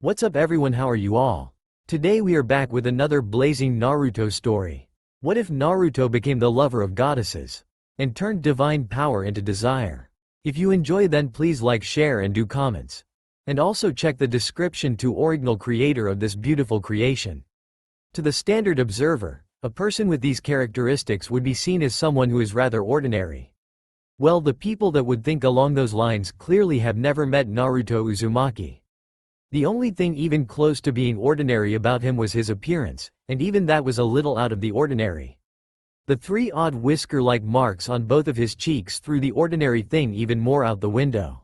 What's up everyone, how are you all? Today we are back with another blazing Naruto story. What if Naruto became the lover of goddesses and turned divine power into desire? If you enjoy, then please like, share and do comments. And also check the description to original creator of this beautiful creation. To the standard observer, a person with these characteristics would be seen as someone who is rather ordinary. Well, the people that would think along those lines clearly have never met Naruto Uzumaki. The only thing even close to being ordinary about him was his appearance, and even that was a little out of the ordinary. The three odd whisker-like marks on both of his cheeks threw the ordinary thing even more out the window.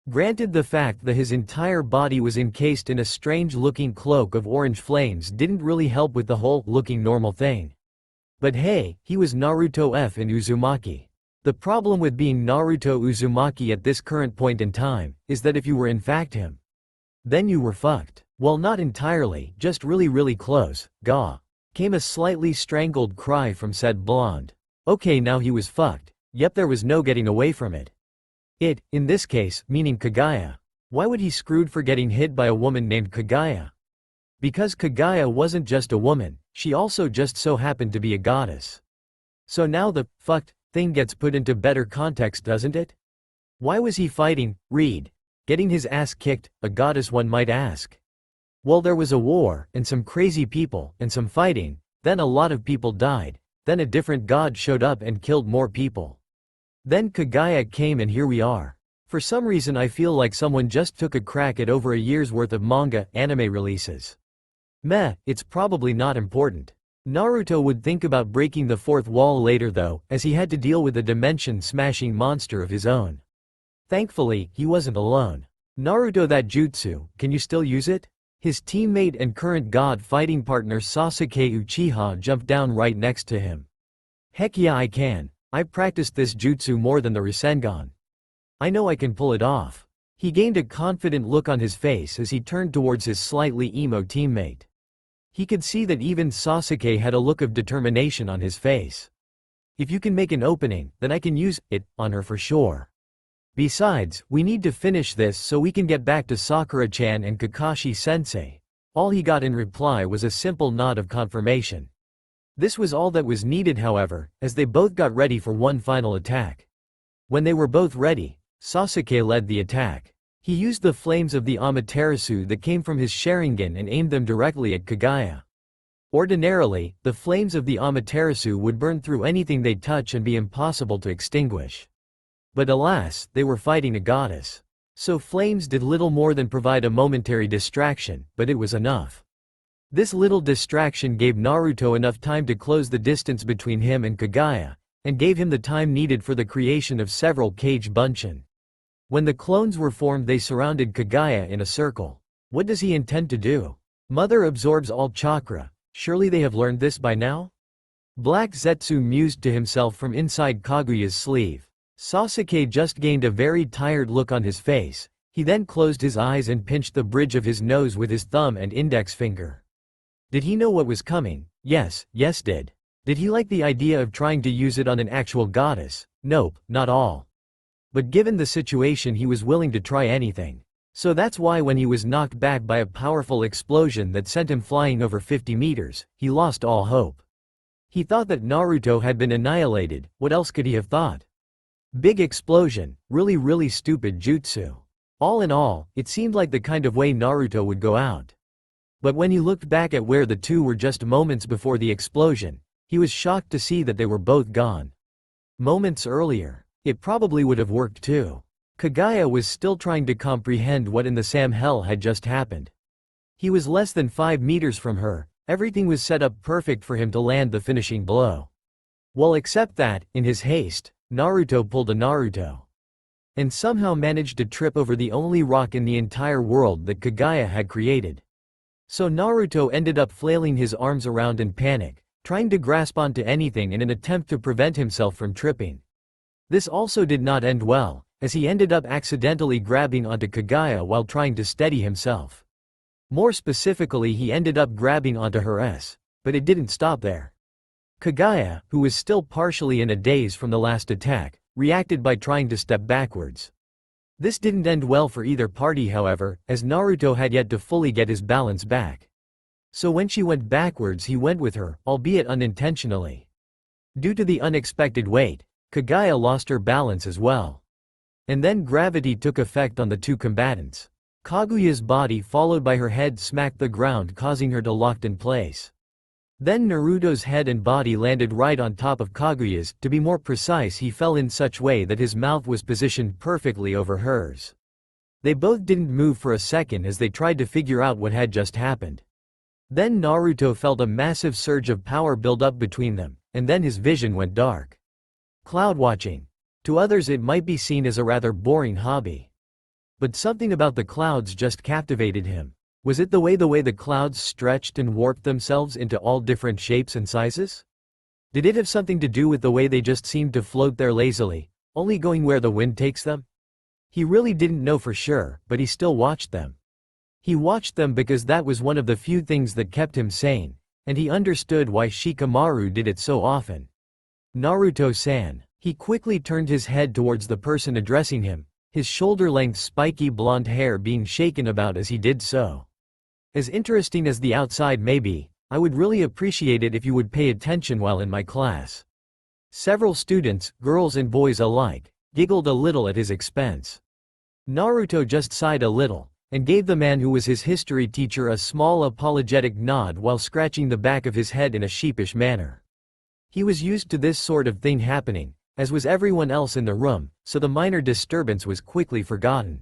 Granted, the fact that his entire body was encased in a strange-looking cloak of orange flames didn't really help with the whole looking normal thing. But hey, he was Naruto in Uzumaki. The problem with being Naruto Uzumaki at this current point in time is that if you were in fact him, then you were fucked. Well, not entirely, just really close. Gah! Came a slightly strangled cry from said blonde. Okay, now he was fucked. Yep, there was no getting away from it. It, in this case, meaning Kaguya. Why would he screwed for getting hit by a woman named Kaguya? Because Kaguya wasn't just a woman, she also just so happened to be a goddess. So now the fucked thing gets put into better context, doesn't it? Why was he fighting, getting his ass kicked, a goddess, one might ask? Well, there was a war, and some crazy people, and some fighting, then a lot of people died, then a different god showed up and killed more people. Then Kaguya came and here we are. For some reason I feel like someone just took a crack at over a year's worth of manga, anime releases. Meh, it's probably not important. Naruto would think about breaking the fourth wall later though, as he had to deal with a dimension-smashing monster of his own. Thankfully, he wasn't alone. Naruto, that jutsu, can you still use it? His teammate and current god fighting partner Sasuke Uchiha jumped down right next to him. Heck yeah, I can. I've practiced this jutsu more than the Rasengan. I know I can pull it off. He gained a confident look on his face as he turned towards his slightly emo teammate. He could see that even Sasuke had a look of determination on his face. If you can make an opening, then I can use it on her for sure. Besides, we need to finish this so we can get back to Sakura-chan and Kakashi-sensei. All he got in reply was a simple nod of confirmation. This was all that was needed, however, as they both got ready for one final attack. When they were both ready, Sasuke led the attack. He used the flames of the Amaterasu that came from his Sharingan and aimed them directly at Kaguya. Ordinarily, the flames of the Amaterasu would burn through anything they touch and be impossible to extinguish. But alas, they were fighting a goddess. So flames did little more than provide a momentary distraction, but it was enough. This little distraction gave Naruto enough time to close the distance between him and Kaguya, and gave him the time needed for the creation of several Kage Bunshin. When the clones were formed, they surrounded Kaguya in a circle. What does he intend to do? Mother absorbs all chakra. Surely they have learned this by now? Black Zetsu mused to himself from inside Kaguya's sleeve. Sasuke just gained a very tired look on his face. He then closed his eyes and pinched the bridge of his nose with his thumb and index finger. Did he know what was coming? Yes did. Did he like the idea of trying to use it on an actual goddess? Nope, not all. But given the situation, he was willing to try anything. So that's why when he was knocked back by a powerful explosion that sent him flying over 50 meters, he lost all hope. He thought that Naruto had been annihilated. What else could he have thought? Big explosion, really stupid jutsu. All in all, it seemed like the kind of way Naruto would go out. But when he looked back at where the two were just moments before the explosion, he was shocked to see that they were both gone. Moments earlier, it probably would have worked too. Kaguya was still trying to comprehend what in the Sam hell had just happened. He was less than 5 meters from her, everything was set up perfect for him to land the finishing blow. Well, except that, in his haste, Naruto pulled a Naruto. And somehow managed to trip over the only rock in the entire world that Kaguya had created. So Naruto ended up flailing his arms around in panic, trying to grasp onto anything in an attempt to prevent himself from tripping. This also did not end well, as he ended up accidentally grabbing onto Kaguya while trying to steady himself. More specifically, he ended up grabbing onto her ass, but it didn't stop there. Kaguya, who was still partially in a daze from the last attack, reacted by trying to step backwards. This didn't end well for either party however, as Naruto had yet to fully get his balance back. So when she went backwards he went with her, albeit unintentionally. Due to the unexpected weight, Kaguya lost her balance as well. And then gravity took effect on the two combatants. Kaguya's body followed by her head smacked the ground causing her to locked in place. Then Naruto's head and body landed right on top of Kaguya's, to be more precise he fell in such way that his mouth was positioned perfectly over hers. They both didn't move for a second as they tried to figure out what had just happened. Then Naruto felt a massive surge of power build up between them, and then his vision went dark. Cloud watching. To others it might be seen as a rather boring hobby. But something about the clouds just captivated him. Was it the way the clouds stretched and warped themselves into all different shapes and sizes? Did it have something to do with the way they just seemed to float there lazily, only going where the wind takes them? He really didn't know for sure, but he still watched them. He watched them because that was one of the few things that kept him sane, and he understood why Shikamaru did it so often. Naruto-san. He quickly turned his head towards the person addressing him, his shoulder-length spiky blonde hair being shaken about as he did so. As interesting as the outside may be, I would really appreciate it if you would pay attention while in my class. Several students, girls and boys alike, giggled a little at his expense. Naruto just sighed a little, and gave the man who was his history teacher a small apologetic nod while scratching the back of his head in a sheepish manner. He was used to this sort of thing happening, as was everyone else in the room, so the minor disturbance was quickly forgotten.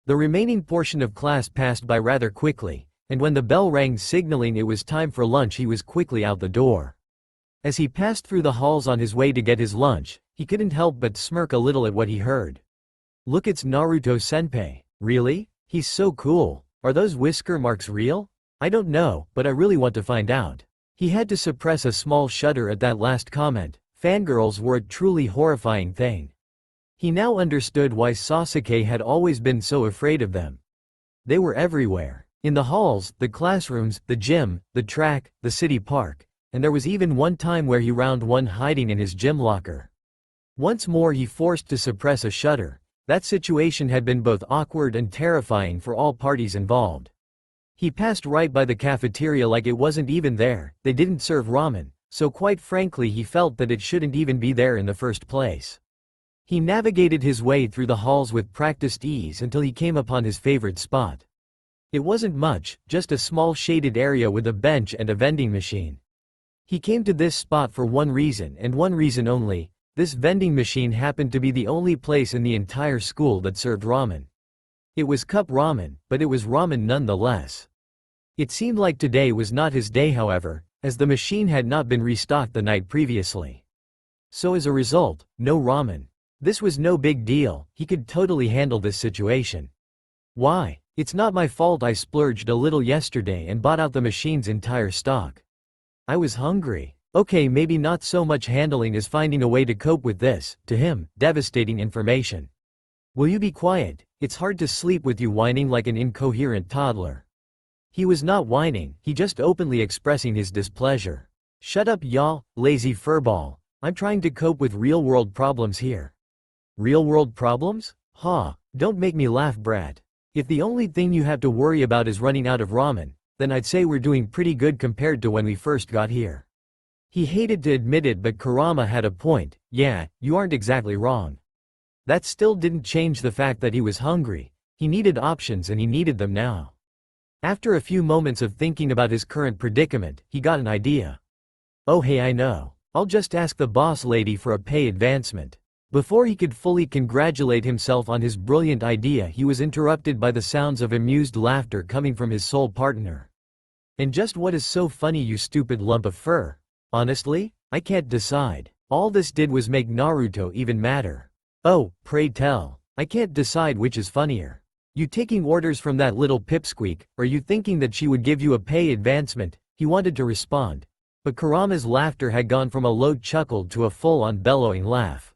The remaining portion of class passed by rather quickly, and when the bell rang signaling it was time for lunch he was quickly out the door. As he passed through the halls on his way to get his lunch, he couldn't help but smirk a little at what he heard. Look, it's Naruto-senpai. Really? He's so cool. Are those whisker marks real? I don't know, but I really want to find out. He had to suppress a small shudder at that last comment. Fangirls were a truly horrifying thing. He now understood why Sasuke had always been so afraid of them. They were everywhere. In the halls, the classrooms, the gym, the track, the city park, and there was even one time where he found one hiding in his gym locker. Once more he forced to suppress a shudder. That situation had been both awkward and terrifying for all parties involved. He passed right by the cafeteria like it wasn't even there. They didn't serve ramen. So quite frankly he felt that it shouldn't even be there in the first place. He navigated his way through the halls with practiced ease until he came upon his favorite spot. It wasn't much, just a small shaded area with a bench and a vending machine. He came to this spot for one reason and one reason only. This vending machine happened to be the only place in the entire school that served ramen. It was cup ramen, but it was ramen nonetheless. It seemed like today was not his day however, as the machine had not been restocked the night previously. So as a result, no ramen. This was no big deal, he could totally handle this situation. Why? It's not my fault I splurged a little yesterday and bought out the machine's entire stock. I was hungry. Okay, maybe not so much handling as finding a way to cope with this, to him, devastating information. Will you be quiet? It's hard to sleep with you whining like an incoherent toddler. He was not whining, he just openly expressing his displeasure. Shut up y'all, lazy furball. I'm trying to cope with real-world problems here. Real-world problems? Ha, don't make me laugh, brat. If the only thing you have to worry about is running out of ramen, then I'd say we're doing pretty good compared to when we first got here. He hated to admit it but Kurama had a point. Yeah, you aren't exactly wrong. That still didn't change the fact that he was hungry. He needed options and he needed them now. After a few moments of thinking about his current predicament, he got an idea. Oh hey, I know. I'll just ask the boss lady for a pay advancement. Before he could fully congratulate himself on his brilliant idea he was interrupted by the sounds of amused laughter coming from his soul partner. And just what is so funny, you stupid lump of fur? Honestly, I can't decide. All this did was make Naruto even madder. Oh, pray tell. I can't decide which is funnier. You taking orders from that little pipsqueak, or you thinking that she would give you a pay advancement? He wanted to respond. But Kurama's laughter had gone from a low chuckle to a full-on bellowing laugh.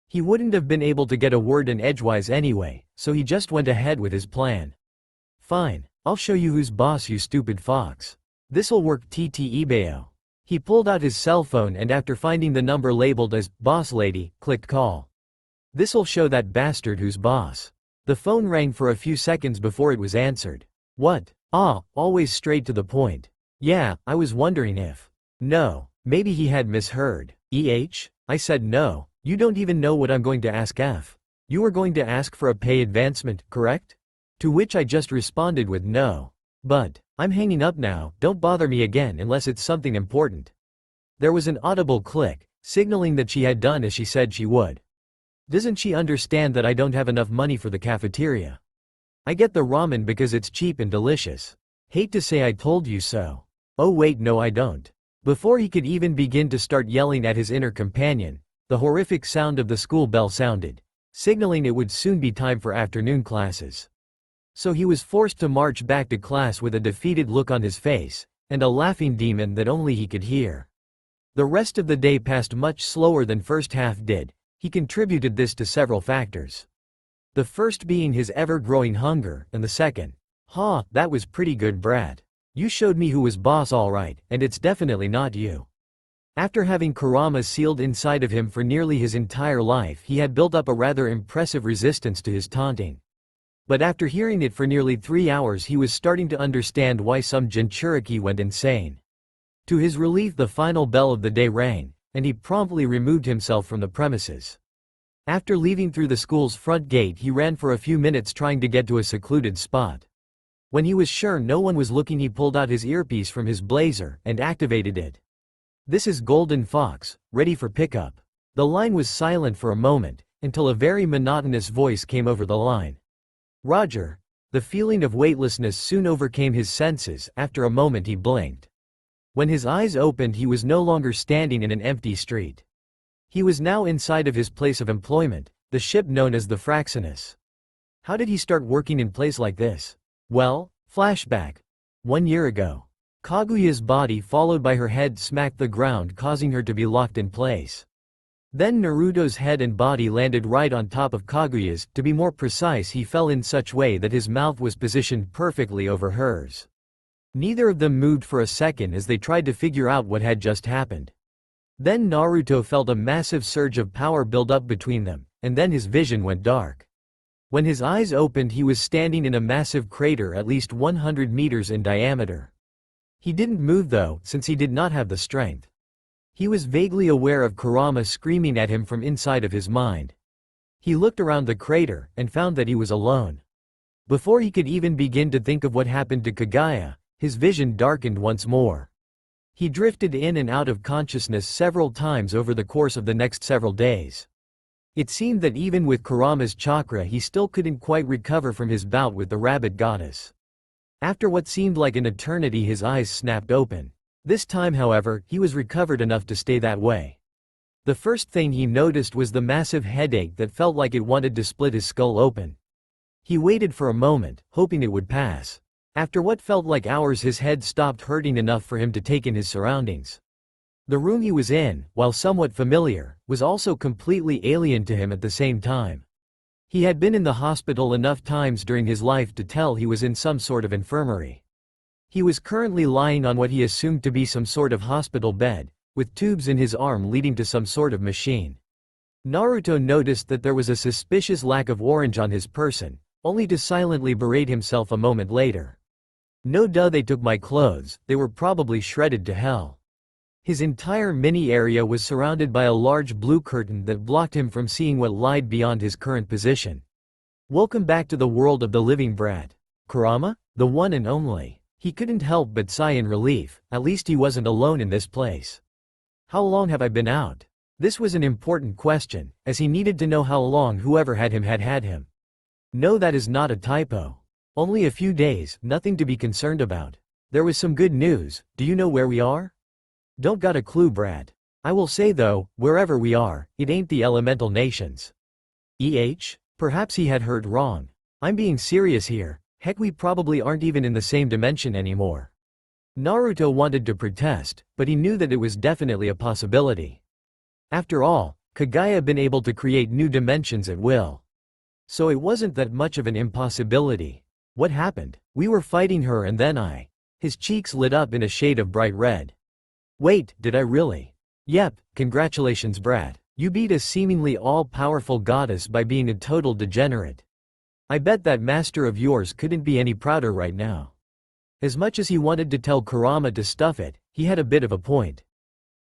He wouldn't have been able to get a word in edgewise anyway, so he just went ahead with his plan. Fine, I'll show you who's boss, you stupid fox. This'll work, TTEBAO. He pulled out his cell phone and after finding the number labeled as boss lady, clicked call. This'll show that bastard who's boss. The phone rang for a few seconds before it was answered. What? Ah, always straight to the point. Yeah, I was wondering if. No, maybe he had misheard. I said no, you don't even know what I'm going to ask F. You were going to ask for a pay advancement, correct? To which I just responded with no. But, I'm hanging up now, don't bother me again unless it's something important. There was an audible click, signaling that she had done as she said she would. Doesn't she understand that I don't have enough money for the cafeteria? I get the ramen because it's cheap and delicious. Hate to say I told you so. Oh wait, no I don't. Before he could even begin to start yelling at his inner companion, the horrific sound of the school bell sounded, signaling it would soon be time for afternoon classes. So he was forced to march back to class with a defeated look on his face, and a laughing demon that only he could hear. The rest of the day passed much slower than first half did. He contributed this to several factors. The first being his ever-growing hunger, and the second, that was pretty good brat. You showed me who was boss all right, and it's definitely not you. After having Kurama sealed inside of him for nearly his entire life, he had built up a rather impressive resistance to his taunting. But after hearing it for nearly 3 hours, he was starting to understand why some Jinchuriki went insane. To his relief, the final bell of the day rang, and he promptly removed himself from the premises. After leaving through the school's front gate, he ran for a few minutes trying to get to a secluded spot. When he was sure no one was looking, he pulled out his earpiece from his blazer and activated it. This is Golden Fox, ready for pickup. The line was silent for a moment, until a very monotonous voice came over the line. Roger. The feeling of weightlessness soon overcame his senses. After a moment he blinked. When his eyes opened, he was no longer standing in an empty street. He was now inside of his place of employment, the ship known as the Fraxinus. How did he start working in place like this? Well, flashback. 1 year ago. Kaguya's body followed by her head smacked the ground, causing her to be locked in place. Then Naruto's head and body landed right on top of Kaguya's. To be more precise, he fell in such way that his mouth was positioned perfectly over hers. Neither of them moved for a second as they tried to figure out what had just happened. Then Naruto felt a massive surge of power build up between them, and then his vision went dark. When his eyes opened, he was standing in a massive crater at least 100 meters in diameter. He didn't move though, since he did not have the strength. He was vaguely aware of Kurama screaming at him from inside of his mind. He looked around the crater, and found that he was alone. Before he could even begin to think of what happened to Kaguya, his vision darkened once more. He drifted in and out of consciousness several times over the course of the next several days. It seemed that even with Kurama's chakra, he still couldn't quite recover from his bout with the rabbit goddess. After what seemed like an eternity, his eyes snapped open. This time, however, he was recovered enough to stay that way. The first thing he noticed was the massive headache that felt like it wanted to split his skull open. He waited for a moment, hoping it would pass. After what felt like hours, his head stopped hurting enough for him to take in his surroundings. The room he was in, while somewhat familiar, was also completely alien to him at the same time. He had been in the hospital enough times during his life to tell he was in some sort of infirmary. He was currently lying on what he assumed to be some sort of hospital bed, with tubes in his arm leading to some sort of machine. Naruto noticed that there was a suspicious lack of orange on his person, only to silently berate himself a moment later. No duh, they took my clothes, they were probably shredded to hell. His entire mini area was surrounded by a large blue curtain that blocked him from seeing what lied beyond his current position. Welcome back to the world of the living brat. Kurama? The one and only. He couldn't help but sigh in relief. At least he wasn't alone in this place. How long have I been out? This was an important question, as he needed to know how long whoever had him had him. No, that is not a typo. Only a few days, nothing to be concerned about. There was some good news. Do you know where we are? Don't got a clue, brat. I will say though, wherever we are, it ain't the elemental nations. Perhaps he had heard wrong. I'm being serious here. Heck, we probably aren't even in the same dimension anymore. Naruto wanted to protest, but he knew that it was definitely a possibility. After all, Kaguya had been able to create new dimensions at will. So it wasn't that much of an impossibility. What happened? We were fighting her and then His cheeks lit up in a shade of bright red. Wait, did I really? Yep, congratulations brat. You beat a seemingly all-powerful goddess by being a total degenerate. I bet that master of yours couldn't be any prouder right now. As much as he wanted to tell Kurama to stuff it, he had a bit of a point.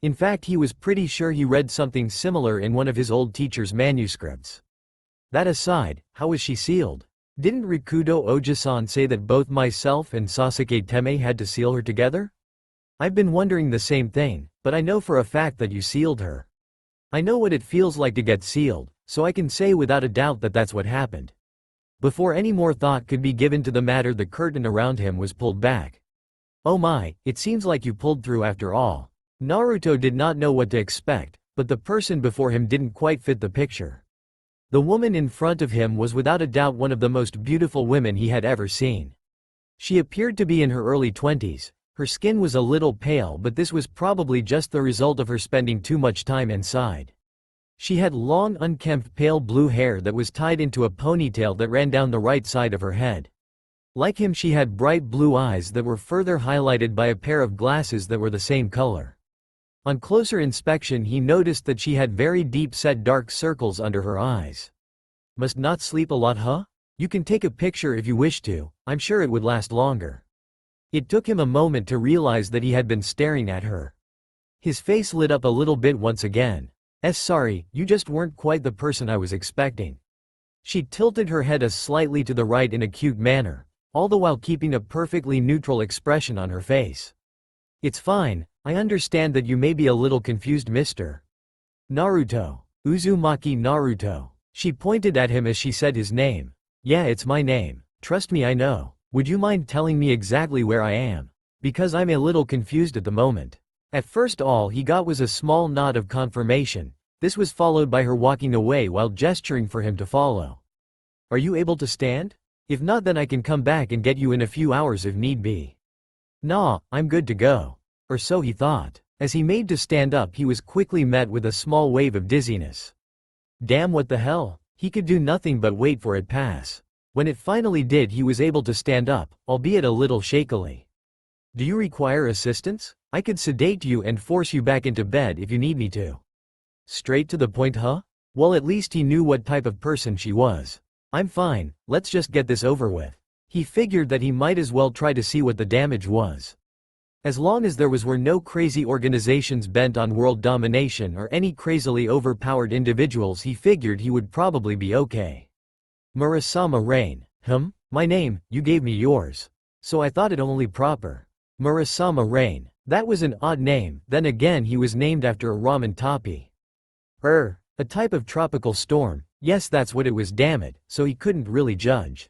In fact, he was pretty sure he read something similar in one of his old teacher's manuscripts. That aside, how was she sealed? Didn't Rikudo Oji-san say that both myself and Sasuke Teme had to seal her together? I've been wondering the same thing, but I know for a fact that you sealed her. I know what it feels like to get sealed, so I can say without a doubt that that's what happened. Before any more thought could be given to the matter, the curtain around him was pulled back. Oh my, it seems like you pulled through after all. Naruto did not know what to expect, but the person before him didn't quite fit the picture. The woman in front of him was without a doubt one of the most beautiful women he had ever seen. She appeared to be in her early 20s, her skin was a little pale, but this was probably just the result of her spending too much time inside. She had long unkempt pale blue hair that was tied into a ponytail that ran down the right side of her head. Like him, she had bright blue eyes that were further highlighted by a pair of glasses that were the same color. On closer inspection, he noticed that she had very deep-set dark circles under her eyes. Must not sleep a lot, huh? You can take a picture if you wish to, I'm sure it would last longer. It took him a moment to realize that he had been staring at her. His face lit up a little bit once again. Sorry, you just weren't quite the person I was expecting. She tilted her head slightly to the right in a cute manner, all the while keeping a perfectly neutral expression on her face. It's fine, I understand that you may be a little confused, Mr. Naruto. Uzumaki Naruto. She pointed at him as she said his name. Yeah, it's my name. Trust me, I know. Would you mind telling me exactly where I am? Because I'm a little confused at the moment. At first all he got was a small nod of confirmation. This was followed by her walking away while gesturing for him to follow. Are you able to stand? If not, then I can come back and get you in a few hours if need be. Nah, I'm good to go. Or so he thought. As he made to stand up, he was quickly met with a small wave of dizziness. Damn, what the hell? He could do nothing but wait for it pass. When it finally did, he was able to stand up, albeit a little shakily. Do you require assistance? I could sedate you and force you back into bed if you need me to. Straight to the point, huh? Well, at least he knew what type of person she was. I'm fine, let's just get this over with. He figured that he might as well try to see what the damage was. As long as there were no crazy organizations bent on world domination or any crazily overpowered individuals, he figured he would probably be okay. Murasama Rain. My name, you gave me yours. So I thought it only proper. Murasama Rain. That was an odd name, then again he was named after a ramen tappy. A type of tropical storm. Yes, that's what it was, damn it, so he couldn't really judge.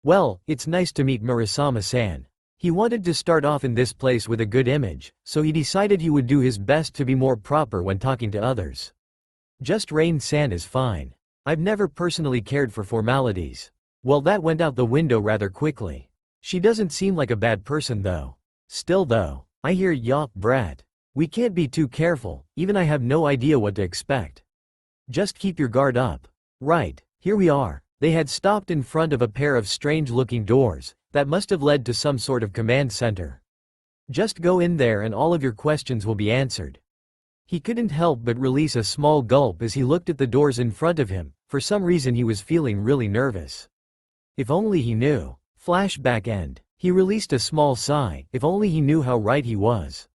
Well, it's nice to meet Murasama-san. He wanted to start off in this place with a good image, so he decided he would do his best to be more proper when talking to others. Just Rain-san is fine. I've never personally cared for formalities. Well, that went out the window rather quickly. She doesn't seem like a bad person though. Still though, I hear yup, brat. We can't be too careful, even I have no idea what to expect. Just keep your guard up. Right, here we are. They had stopped in front of a pair of strange-looking doors that must have led to some sort of command center. Just go in there and all of your questions will be answered. He couldn't help but release a small gulp as he looked at the doors in front of him. For some reason he was feeling really nervous. If only he knew. Flashback end. He released a small sigh. If only he knew how right he was.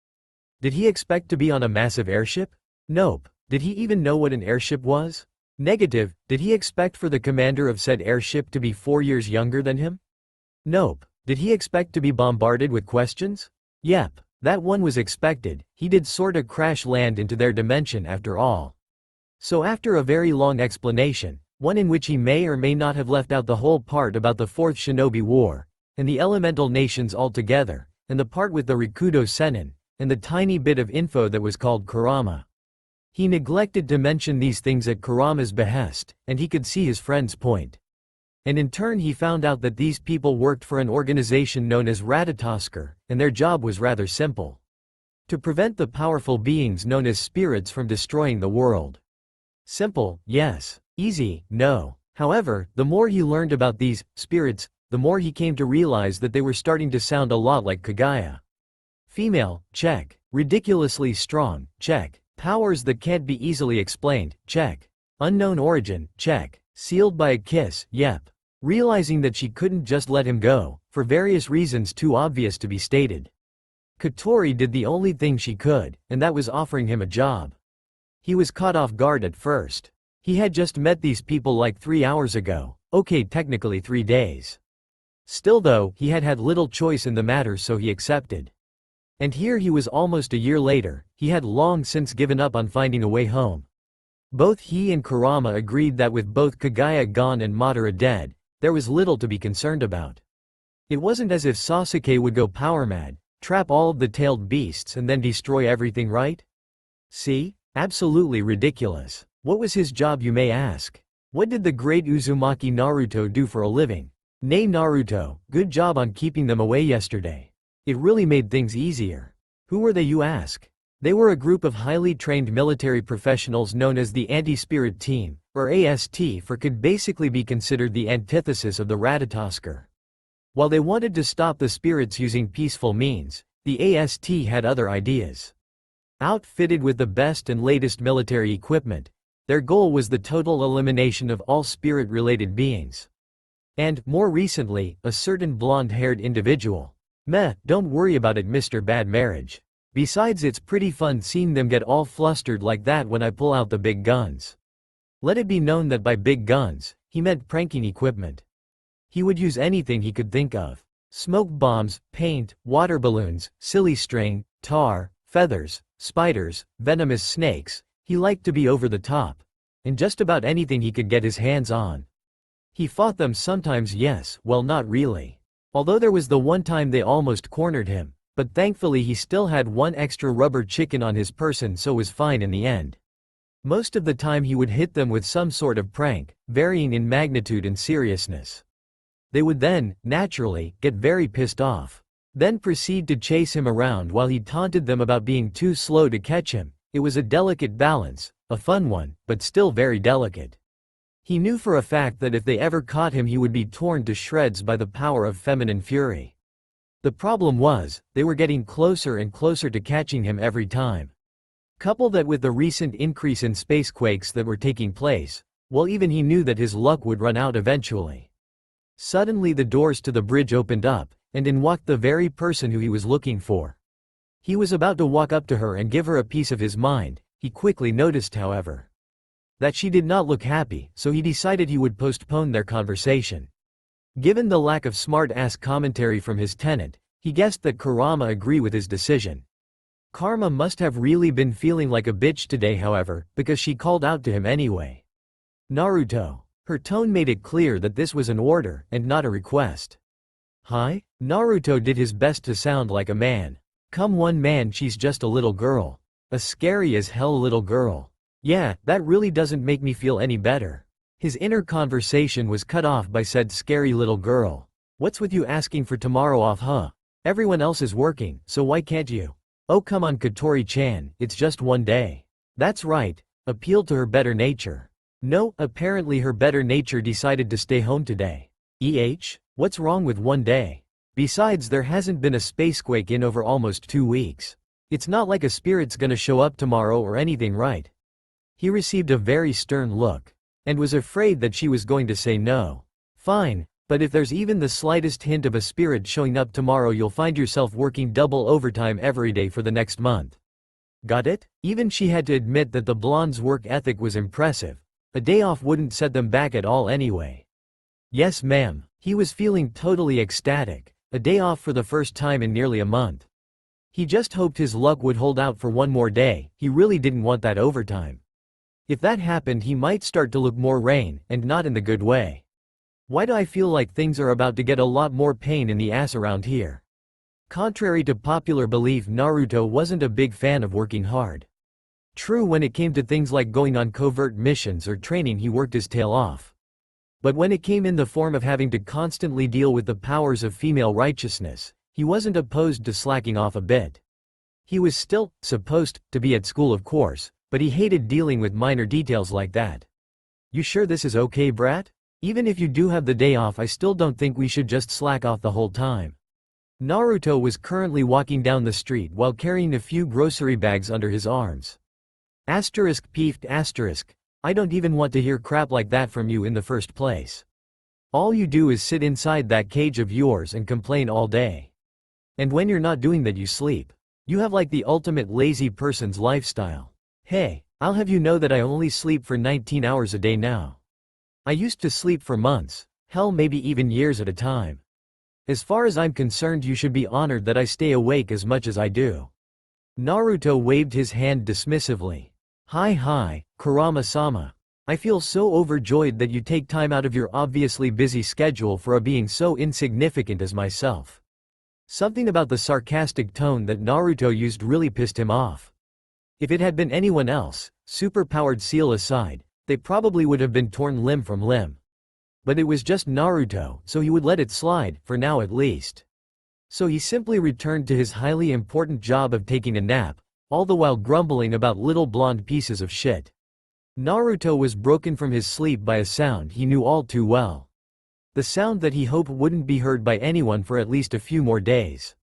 Did he expect to be on a massive airship? Nope. Did he even know what an airship was? Negative. Did he expect for the commander of said airship to be 4 years younger than him? Nope. Did he expect to be bombarded with questions? Yep. That one was expected. He did sorta crash land into their dimension after all. So after a very long explanation, one in which he may or may not have left out the whole part about the Fourth Shinobi War, and the elemental nations altogether, and the part with the Rikudo Sennin, and the tiny bit of info that was called Kurama. He neglected to mention these things at Kurama's behest, and he could see his friend's point. And in turn he found out that these people worked for an organization known as Ratatosker, and their job was rather simple. To prevent the powerful beings known as spirits from destroying the world. Simple, yes. Easy, no. However, the more he learned about these spirits, the more he came to realize that they were starting to sound a lot like Kaguya. Female, check. Ridiculously strong, check. Powers that can't be easily explained, check. Unknown origin, check. Sealed by a kiss, yep. realizing that she couldn't just let him go, for various reasons too obvious to be stated. Katori did the only thing she could, and that was offering him a job. He was caught off guard at first. He had just met these people like 3 hours ago, okay, technically 3 days. Still though, he had had little choice in the matter, so he accepted. And here he was almost a year later. He had long since given up on finding a way home. Both he and Kurama agreed that with both Kagaya gone and Madara dead, there was little to be concerned about. It wasn't as if Sasuke would go power mad, trap all of the tailed beasts and then destroy everything, right? See? Absolutely ridiculous. What was his job, you may ask? What did the great Uzumaki Naruto do for a living? Nay Naruto, good job on keeping them away yesterday. It really made things easier. Who were they, you ask? They were a group of highly trained military professionals known as the Anti-Spirit Team, or AST, for could basically be considered the antithesis of the Ratatosker. While they wanted to stop the spirits using peaceful means, the AST had other ideas. Outfitted with the best and latest military equipment, their goal was the total elimination of all spirit-related beings. And, more recently, a certain blonde-haired individual. Meh, don't worry about it, Mr. Bad Marriage. Besides, it's pretty fun seeing them get all flustered like that when I pull out the big guns. Let it be known that by big guns, he meant pranking equipment. He would use anything he could think of. Smoke bombs, paint, water balloons, silly string, tar, feathers, spiders, venomous snakes. He liked to be over the top. And just about anything he could get his hands on. He fought them sometimes, yes, well, not really. Although there was the one time they almost cornered him, but thankfully he still had one extra rubber chicken on his person, so was fine in the end. Most of the time he would hit them with some sort of prank, varying in magnitude and seriousness. They would then, naturally, get very pissed off. Then proceed to chase him around while he taunted them about being too slow to catch him. It was a delicate balance, a fun one, but still very delicate. He knew for a fact that if they ever caught him he would be torn to shreds by the power of feminine fury. The problem was, they were getting closer and closer to catching him every time. Couple that with the recent increase in spacequakes that were taking place, well, even he knew that his luck would run out eventually. Suddenly the doors to the bridge opened up, and in walked the very person who he was looking for. He was about to walk up to her and give her a piece of his mind. He quickly noticed, however, that she did not look happy, so he decided he would postpone their conversation. Given the lack of smart-ass commentary from his tenant, he guessed that Kurama agreed with his decision. Karma must have really been feeling like a bitch today, however, because she called out to him anyway. Naruto. Her tone made it clear that this was an order, and not a request. Hi? Naruto did his best to sound like a man. Come on man, she's just a little girl. A scary as hell little girl. Yeah, that really doesn't make me feel any better. His inner conversation was cut off by said scary little girl. What's with you asking for tomorrow off, huh? Everyone else is working, so why can't you? Oh come on Katori-chan, it's just one day. That's right, appealed to her better nature. No, apparently her better nature decided to stay home today. What's wrong with one day? Besides, there hasn't been a spacequake in over almost 2 weeks. It's not like a spirit's gonna show up tomorrow or anything, right? He received a very stern look, and was afraid that she was going to say no. Fine, but if there's even the slightest hint of a spirit showing up tomorrow, you'll find yourself working double overtime every day for the next month. Got it? Even she had to admit that the blonde's work ethic was impressive. A day off wouldn't set them back at all anyway. Yes ma'am. He was feeling totally ecstatic. A day off for the first time in nearly a month. He just hoped his luck would hold out for one more day. He really didn't want that overtime. If that happened, he might start to look more Rain, and not in the good way. Why do I feel like things are about to get a lot more pain in the ass around here? Contrary to popular belief, Naruto wasn't a big fan of working hard. True, when it came to things like going on covert missions or training, he worked his tail off. But when it came in the form of having to constantly deal with the powers of female righteousness, he wasn't opposed to slacking off a bit. He was still supposed to be at school, of course, but he hated dealing with minor details like that. You sure this is okay, brat? Even if you do have the day off, I still don't think we should just slack off the whole time. Naruto was currently walking down the street while carrying a few grocery bags under his arms. Peeved. I don't even want to hear crap like that from you in the first place. All you do is sit inside that cage of yours and complain all day. And when you're not doing that, you sleep. You have like the ultimate lazy person's lifestyle. Hey, I'll have you know that I only sleep for 19 hours a day now. I used to sleep for months, hell maybe even years at a time. As far as I'm concerned, you should be honored that I stay awake as much as I do. Naruto waved his hand dismissively. Hi, Kurama-sama. I feel so overjoyed that you take time out of your obviously busy schedule for a being so insignificant as myself. Something about the sarcastic tone that Naruto used really pissed him off. If it had been anyone else, superpowered seal aside, they probably would have been torn limb from limb. But it was just Naruto, so he would let it slide, for now at least. So he simply returned to his highly important job of taking a nap, all the while grumbling about little blonde pieces of shit. Naruto was broken from his sleep by a sound he knew all too well. The sound that he hoped wouldn't be heard by anyone for at least a few more days.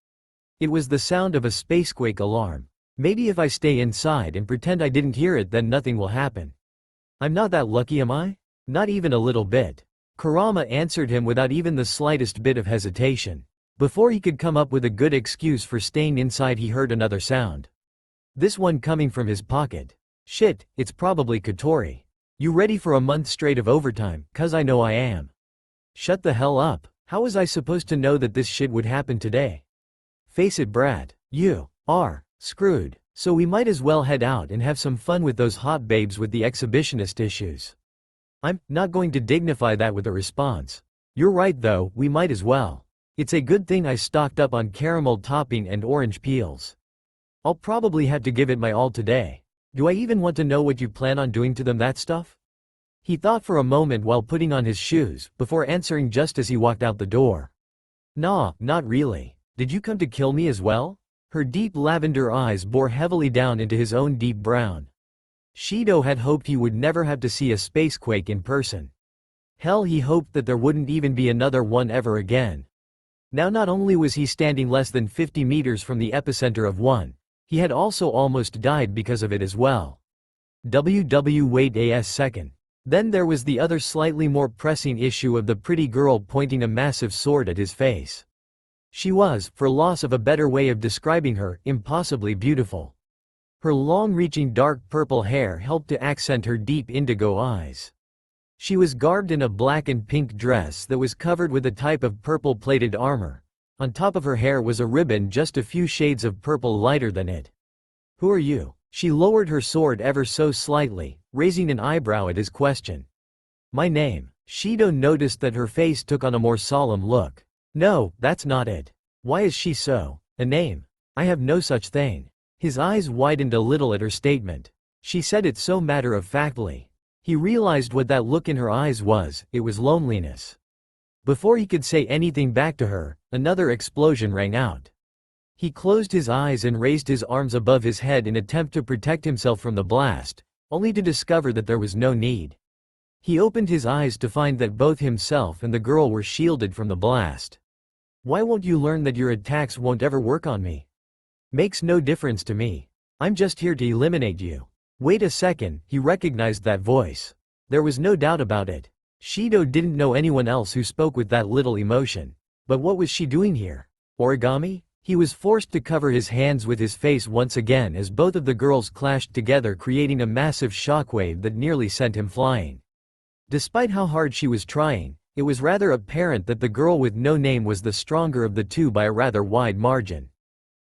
It was the sound of a spacequake alarm. Maybe if I stay inside and pretend I didn't hear it, then nothing will happen. I'm not that lucky, am I? Not even a little bit. Kurama answered him without even the slightest bit of hesitation. Before he could come up with a good excuse for staying inside, he heard another sound. This one coming from his pocket. Shit, it's probably Kotori. You ready for a month straight of overtime? 'Cause I know I am. Shut the hell up. How was I supposed to know that this shit would happen today? Face it, brat. You are screwed. So we might as well head out and have some fun with those hot babes with the exhibitionist issues. I'm not going to dignify that with a response. You're right though, we might as well. It's a good thing I stocked up on caramel topping and orange peels. I'll probably have to give it my all today. Do I even want to know what you plan on doing to them, that stuff? He thought for a moment while putting on his shoes, before answering just as he walked out the door. Nah, not really. Did you come to kill me as well? Her deep lavender eyes bore heavily down into his own deep brown. Shido had hoped he would never have to see a spacequake in person. Hell, he hoped that there wouldn't even be another one ever again. Now not only was he standing less than 50 meters from the epicenter of one, he had also almost died because of it as well. Wait a second. Then there was the other slightly more pressing issue of the pretty girl pointing a massive sword at his face. She was, for loss of a better way of describing her, impossibly beautiful. Her long-reaching dark purple hair helped to accent her deep indigo eyes. She was garbed in a black and pink dress that was covered with a type of purple-plated armor. On top of her hair was a ribbon just a few shades of purple lighter than it. Who are you? She lowered her sword ever so slightly, raising an eyebrow at his question. My name. Shido noticed that her face took on a more solemn look. No, that's not it. Why is she so? A name? I have no such thing. His eyes widened a little at her statement. She said it so matter-of-factly. He realized what that look in her eyes was. It was loneliness. Before he could say anything back to her, another explosion rang out. He closed his eyes and raised his arms above his head in an attempt to protect himself from the blast, only to discover that there was no need. He opened his eyes to find that both himself and the girl were shielded from the blast. Why won't you learn that your attacks won't ever work on me? Makes no difference to me. I'm just here to eliminate you. Wait a second, he recognized that voice. There was no doubt about it. Shido didn't know anyone else who spoke with that little emotion. But what was she doing here? Origami? He was forced to cover his hands with his face once again as both of the girls clashed together, creating a massive shockwave that nearly sent him flying. Despite how hard she was trying, it was rather apparent that the girl with no name was the stronger of the two by a rather wide margin.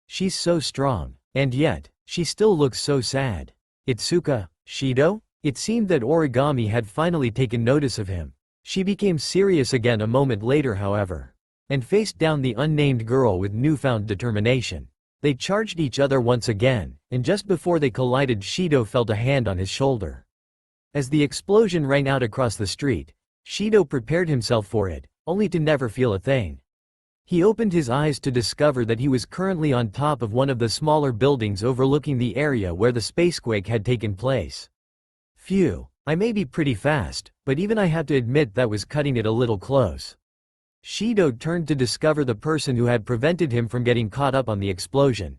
She's so strong, and yet, she still looks so sad. Itsuka? Shido? It seemed that Origami had finally taken notice of him. She became serious again a moment later, however, and faced down the unnamed girl with newfound determination. They charged each other once again, and just before they collided, Shido felt a hand on his shoulder. As the explosion rang out across the street, Shido prepared himself for it, only to never feel a thing. He opened his eyes to discover that he was currently on top of one of the smaller buildings overlooking the area where the spacequake had taken place. Phew, I may be pretty fast, but even I have to admit that was cutting it a little close. Shido turned to discover the person who had prevented him from getting caught up on the explosion.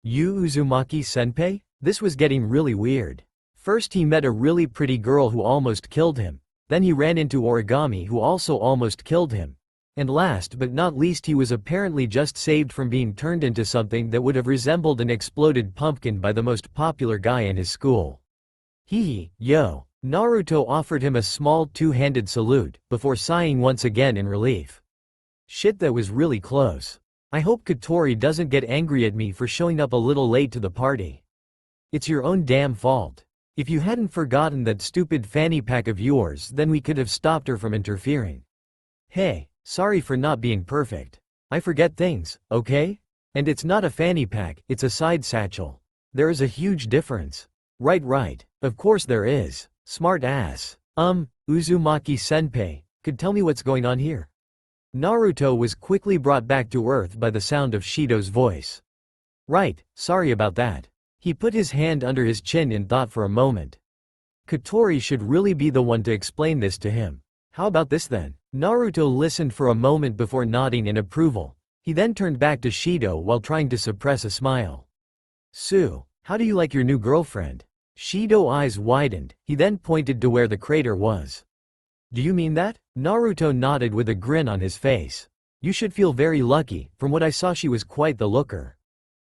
Yu Uzumaki-senpai? This was getting really weird. First he met a really pretty girl who almost killed him, Then he ran into Origami, who also almost killed him. And last but not least, he was apparently just saved from being turned into something that would have resembled an exploded pumpkin by the most popular guy in his school. Hee yo. Naruto offered him a small two-handed salute, before sighing once again in relief. Shit, that was really close. I hope Katori doesn't get angry at me for showing up a little late to the party. It's your own damn fault. If you hadn't forgotten that stupid fanny pack of yours, then we could have stopped her from interfering. Hey, sorry for not being perfect. I forget things, okay? And it's not a fanny pack, it's a side satchel. There is a huge difference. Right, of course there is. Smart ass. Uzumaki-senpai, could tell me what's going on here? Naruto was quickly brought back to earth by the sound of Shido's voice. Right, sorry about that. He put his hand under his chin in thought for a moment. Katori should really be the one to explain this to him. How about this then? Naruto listened for a moment before nodding in approval. He then turned back to Shido while trying to suppress a smile. Sue, how do you like your new girlfriend? Shido's eyes widened. He then pointed to where the crater was. Do you mean that? Naruto nodded with a grin on his face. You should feel very lucky, from what I saw she was quite the looker.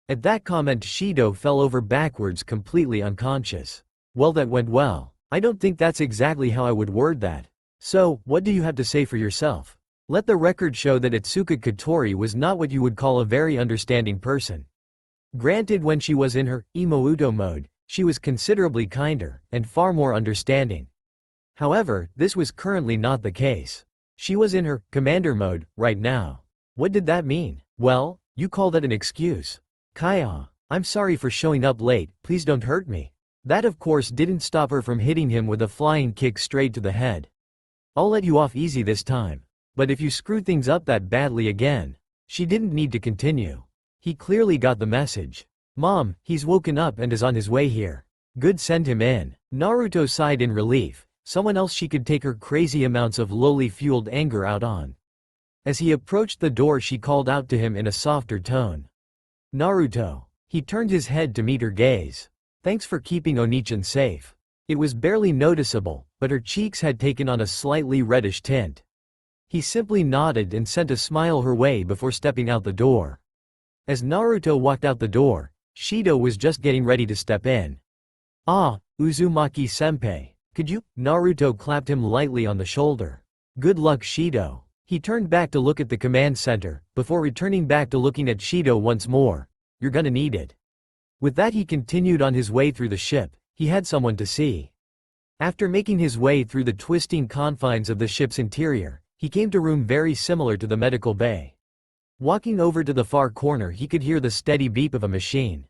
At that comment, Shido fell over backwards, completely unconscious. Well, that went well. I don't think that's exactly how I would word that. So, what do you have to say for yourself? Let the record show that Itsuka Katori was not what you would call a very understanding person. Granted, when she was in her Imouto mode, she was considerably kinder, and far more understanding. However, this was currently not the case. She was in her commander mode, right now. What did that mean? Well, you call that an excuse. Kaya, I'm sorry for showing up late, please don't hurt me. That of course didn't stop her from hitting him with a flying kick straight to the head. I'll let you off easy this time. But if you screw things up that badly again. She didn't need to continue. He clearly got the message. Mom, he's woken up and is on his way here. Good, send him in. Naruto sighed in relief. Someone else she could take her crazy amounts of loli-fueled anger out on. As he approached the door, she called out to him in a softer tone. Naruto. He turned his head to meet her gaze. Thanks for keeping Onichan safe. It was barely noticeable, but her cheeks had taken on a slightly reddish tint. He simply nodded and sent a smile her way before stepping out the door. As Naruto walked out the door, Shido was just getting ready to step in. Ah, Uzumaki-senpai, could you? Naruto clapped him lightly on the shoulder. Good luck, Shido. He turned back to look at the command center, before returning back to looking at Shido once more. You're gonna need it. With that, he continued on his way through the ship. He had someone to see. After making his way through the twisting confines of the ship's interior, he came to a room very similar to the medical bay. Walking over to the far corner, he could hear the steady beep of a machine.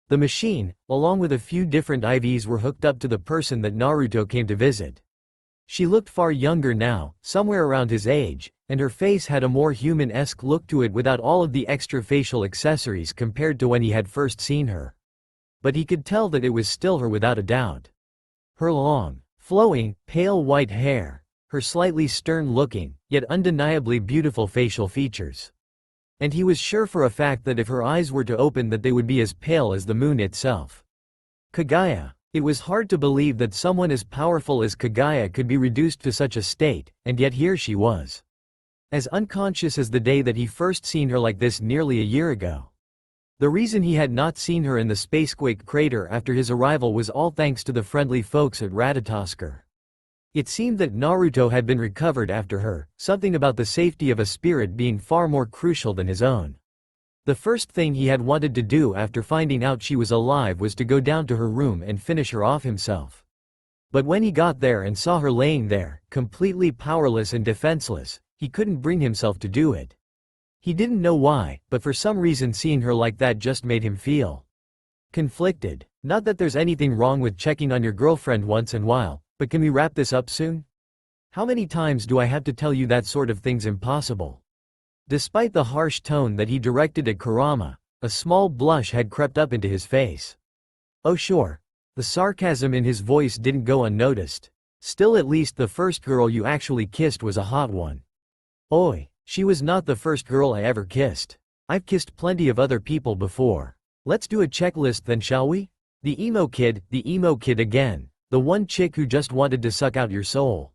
The machine, along with a few different IVs, were hooked up to the person that Naruto came to visit. She looked far younger now, somewhere around his age, and her face had a more human-esque look to it without all of the extra facial accessories compared to when he had first seen her. But he could tell that it was still her without a doubt. Her long, flowing, pale white hair, her slightly stern-looking, yet undeniably beautiful facial features. And he was sure for a fact that if her eyes were to open, that they would be as pale as the moon itself. Kagaya. It was hard to believe that someone as powerful as Kagaya could be reduced to such a state, and yet here she was. As unconscious as the day that he first seen her like this nearly a year ago. The reason he had not seen her in the Spacequake crater after his arrival was all thanks to the friendly folks at Ratatosker. It seemed that Naruto had been recovered after her, something about the safety of a spirit being far more crucial than his own. The first thing he had wanted to do after finding out she was alive was to go down to her room and finish her off himself. But when he got there and saw her laying there, completely powerless and defenseless, he couldn't bring himself to do it. He didn't know why, but for some reason seeing her like that just made him feel conflicted. Not that there's anything wrong with checking on your girlfriend once in a while, but can we wrap this up soon? How many times do I have to tell you that sort of thing's impossible? Despite the harsh tone that he directed at Kurama, a small blush had crept up into his face. Oh sure. The sarcasm in his voice didn't go unnoticed. Still, at least the first girl you actually kissed was a hot one. Oi, she was not the first girl I ever kissed. I've kissed plenty of other people before. Let's do a checklist then, shall we? The emo kid again. The one chick who just wanted to suck out your soul.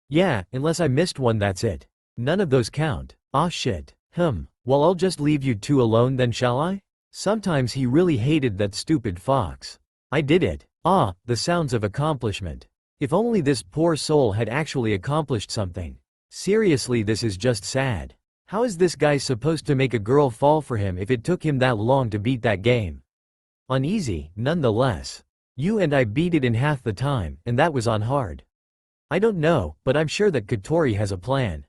Yeah, unless I missed one, that's it. None of those count. Ah shit. Well, I'll just leave you two alone then, shall I? Sometimes he really hated that stupid fox. I did it. Ah, the sounds of accomplishment. If only this poor soul had actually accomplished something. Seriously, this is just sad. How is this guy supposed to make a girl fall for him if it took him that long to beat that game? On easy, nonetheless. You and I beat it in half the time, and that was on hard. I don't know, but I'm sure that Katori has a plan.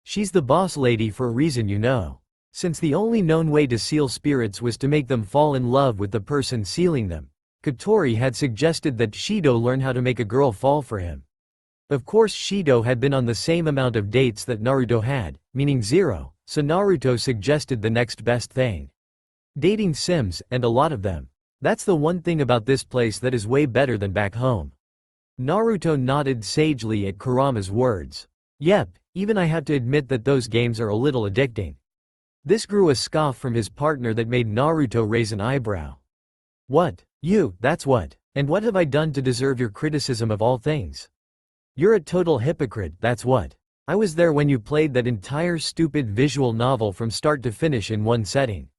She's the boss lady for a reason, you know. Since the only known way to seal spirits was to make them fall in love with the person sealing them, Katori had suggested that Shido learn how to make a girl fall for him. Of course, Shido had been on the same amount of dates that Naruto had, meaning 0, so Naruto suggested the next best thing. Dating sims, and a lot of them. That's the one thing about this place that is way better than back home. Naruto nodded sagely at Kurama's words. Yep, even I have to admit that those games are a little addicting. This grew a scoff from his partner that made Naruto raise an eyebrow. What? You, that's what? And what have I done to deserve your criticism of all things? You're a total hypocrite, that's what. I was there when you played that entire stupid visual novel from start to finish in one setting.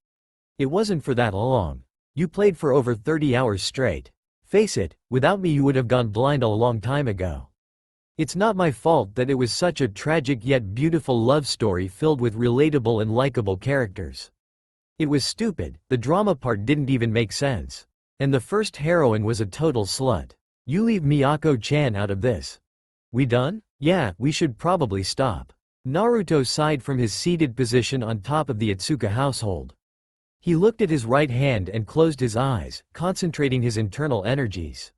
It wasn't for that long. You played for over 30 hours straight. Face it, without me you would have gone blind a long time ago. It's not my fault that it was such a tragic yet beautiful love story filled with relatable and likable characters. It was stupid, the drama part didn't even make sense. And the first heroine was a total slut. You leave Miyako-chan out of this. We done? Yeah, we should probably stop. Naruto sighed from his seated position on top of the Otsuka household. He looked at his right hand and closed his eyes, concentrating his internal energies.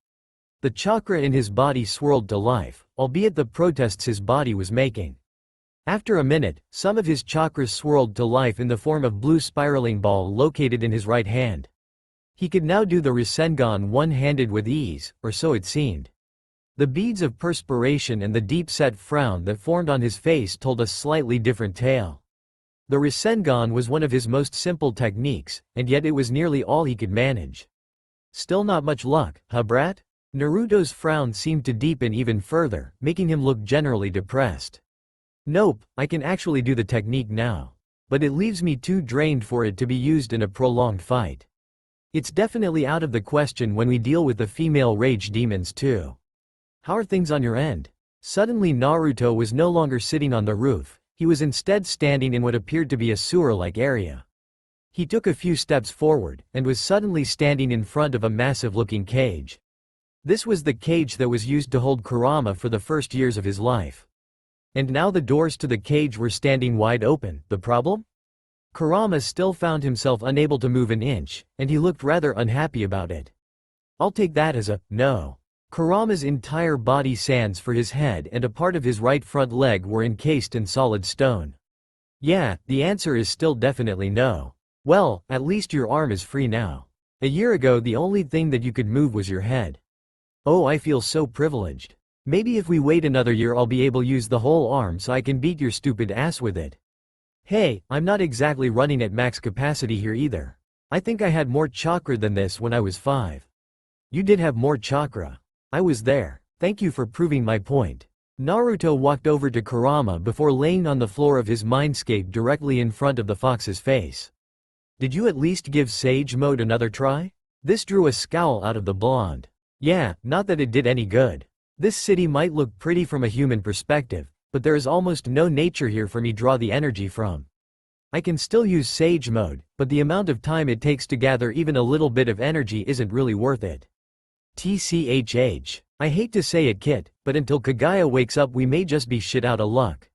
The chakra in his body swirled to life, albeit the protests his body was making. After a minute, some of his chakras swirled to life in the form of blue spiraling ball located in his right hand. He could now do the Rasengan one-handed with ease, or so it seemed. The beads of perspiration and the deep-set frown that formed on his face told a slightly different tale. The Rasengan was one of his most simple techniques, and yet it was nearly all he could manage. Still not much luck, huh brat? Naruto's frown seemed to deepen even further, making him look generally depressed. Nope, I can actually do the technique now. But it leaves me too drained for it to be used in a prolonged fight. It's definitely out of the question when we deal with the female rage demons too. How are things on your end? Suddenly Naruto was no longer sitting on the roof, he was instead standing in what appeared to be a sewer-like area. He took a few steps forward, and was suddenly standing in front of a massive-looking cage. This was the cage that was used to hold Kurama for the first years of his life. And now the doors to the cage were standing wide open. The problem? Kurama still found himself unable to move an inch, and he looked rather unhappy about it. I'll take that as a no. Kurama's entire body sans for his head and a part of his right front leg were encased in solid stone. Yeah, the answer is still definitely no. Well, at least your arm is free now. A year ago the only thing that you could move was your head. Oh, I feel so privileged. Maybe if we wait another year I'll be able to use the whole arm so I can beat your stupid ass with it. Hey, I'm not exactly running at max capacity here either. I think I had more chakra than this when I was 5. You did have more chakra. I was there. Thank you for proving my point. Naruto walked over to Kurama before laying on the floor of his mindscape directly in front of the fox's face. Did you at least give Sage Mode another try? This drew a scowl out of the blonde. Yeah, not that it did any good. This city might look pretty from a human perspective, but there is almost no nature here for me to draw the energy from. I can still use Sage Mode, but the amount of time it takes to gather even a little bit of energy isn't really worth it. TCHH. I hate to say it, Kit, but until Kagaya wakes up we may just be shit out of luck.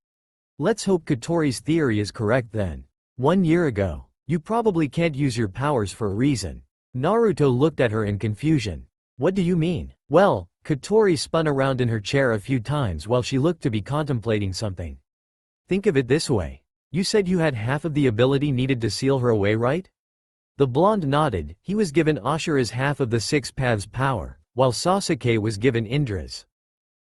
Let's hope Katori's theory is correct then. 1 year ago. You probably can't use your powers for a reason. Naruto looked at her in confusion. What do you mean? Well, Katori spun around in her chair a few times while she looked to be contemplating something. Think of it this way. You said you had half of the ability needed to seal her away, right? The blonde nodded. He was given Ashura's half of the 6 paths power, while Sasuke was given Indra's.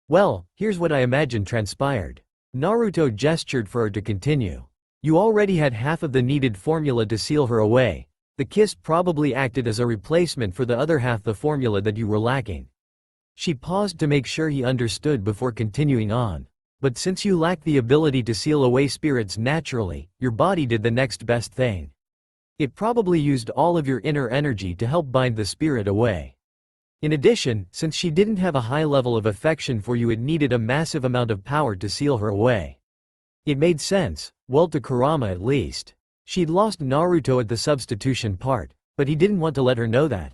Well, here's what I imagine transpired. Naruto gestured for her to continue. You already had half of the needed formula to seal her away. The kiss probably acted as a replacement for the other half the formula that you were lacking. She paused to make sure he understood before continuing on. But since you lack the ability to seal away spirits naturally, your body did the next best thing. It probably used all of your inner energy to help bind the spirit away. In addition, since she didn't have a high level of affection for you, it needed a massive amount of power to seal her away. It made sense, well, to Kurama at least. She'd lost Naruto at the substitution part, but he didn't want to let her know that.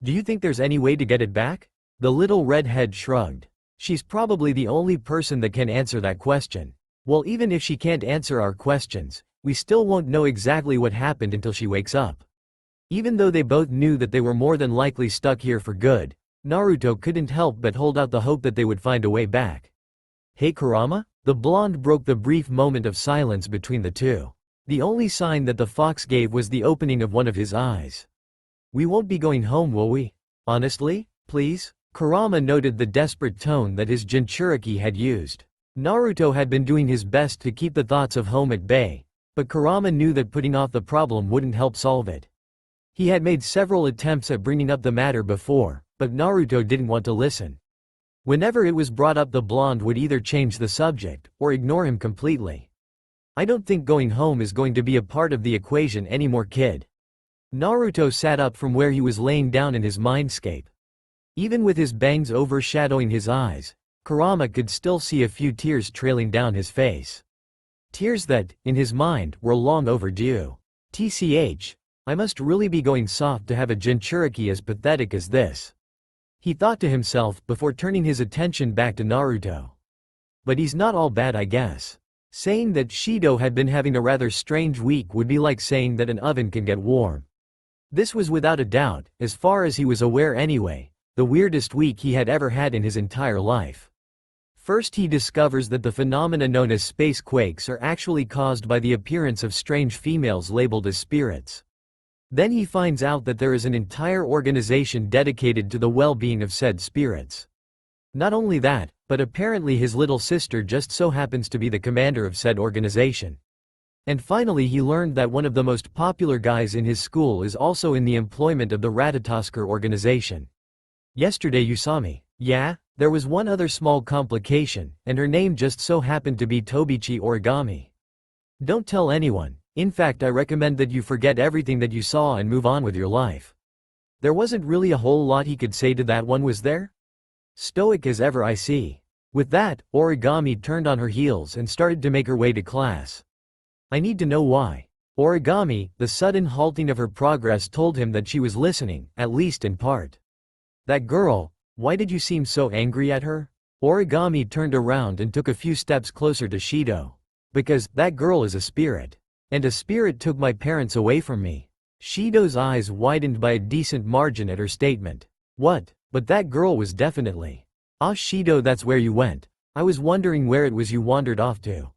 Do you think there's any way to get it back? The little redhead shrugged. She's probably the only person that can answer that question. Well, even if she can't answer our questions, we still won't know exactly what happened until she wakes up. Even though they both knew that they were more than likely stuck here for good, Naruto couldn't help but hold out the hope that they would find a way back. Hey Kurama? The blonde broke the brief moment of silence between the two. The only sign that the fox gave was the opening of one of his eyes. We won't be going home, will we? Honestly? Please? Kurama noted the desperate tone that his Jinchuriki had used. Naruto had been doing his best to keep the thoughts of home at bay, but Kurama knew that putting off the problem wouldn't help solve it. He had made several attempts at bringing up the matter before, but Naruto didn't want to listen. Whenever it was brought up, the blonde would either change the subject, or ignore him completely. I don't think going home is going to be a part of the equation anymore, kid. Naruto sat up from where he was laying down in his mindscape. Even with his bangs overshadowing his eyes, Kurama could still see a few tears trailing down his face. Tears that, in his mind, were long overdue. TCH, I must really be going soft to have a Jinchuriki as pathetic as this. He thought to himself before turning his attention back to Naruto. But he's not all bad, I guess. Saying that Shido had been having a rather strange week would be like saying that an oven can get warm. This was without a doubt, as far as he was aware anyway, the weirdest week he had ever had in his entire life. First, he discovers that the phenomena known as space quakes are actually caused by the appearance of strange females labeled as spirits. Then he finds out that there is an entire organization dedicated to the well-being of said spirits. Not only that, but apparently his little sister just so happens to be the commander of said organization. And finally, he learned that one of the most popular guys in his school is also in the employment of the Ratatosker organization. Yesterday you saw me. Yeah, there was one other small complication, and her name just so happened to be Tobichi Origami. Don't tell anyone. In fact, I recommend that you forget everything that you saw and move on with your life. There wasn't really a whole lot he could say to that one, was there? Stoic as ever, I see. With that, Origami turned on her heels and started to make her way to class. I need to know why. Origami, the sudden halting of her progress told him that she was listening, at least in part. That girl, why did you seem so angry at her? Origami turned around and took a few steps closer to Shido. Because, that girl is a spirit. And a spirit took my parents away from me. Shido's eyes widened by a decent margin at her statement. What? But that girl was definitely. Ah, Shido, that's where you went. I was wondering where it was you wandered off to.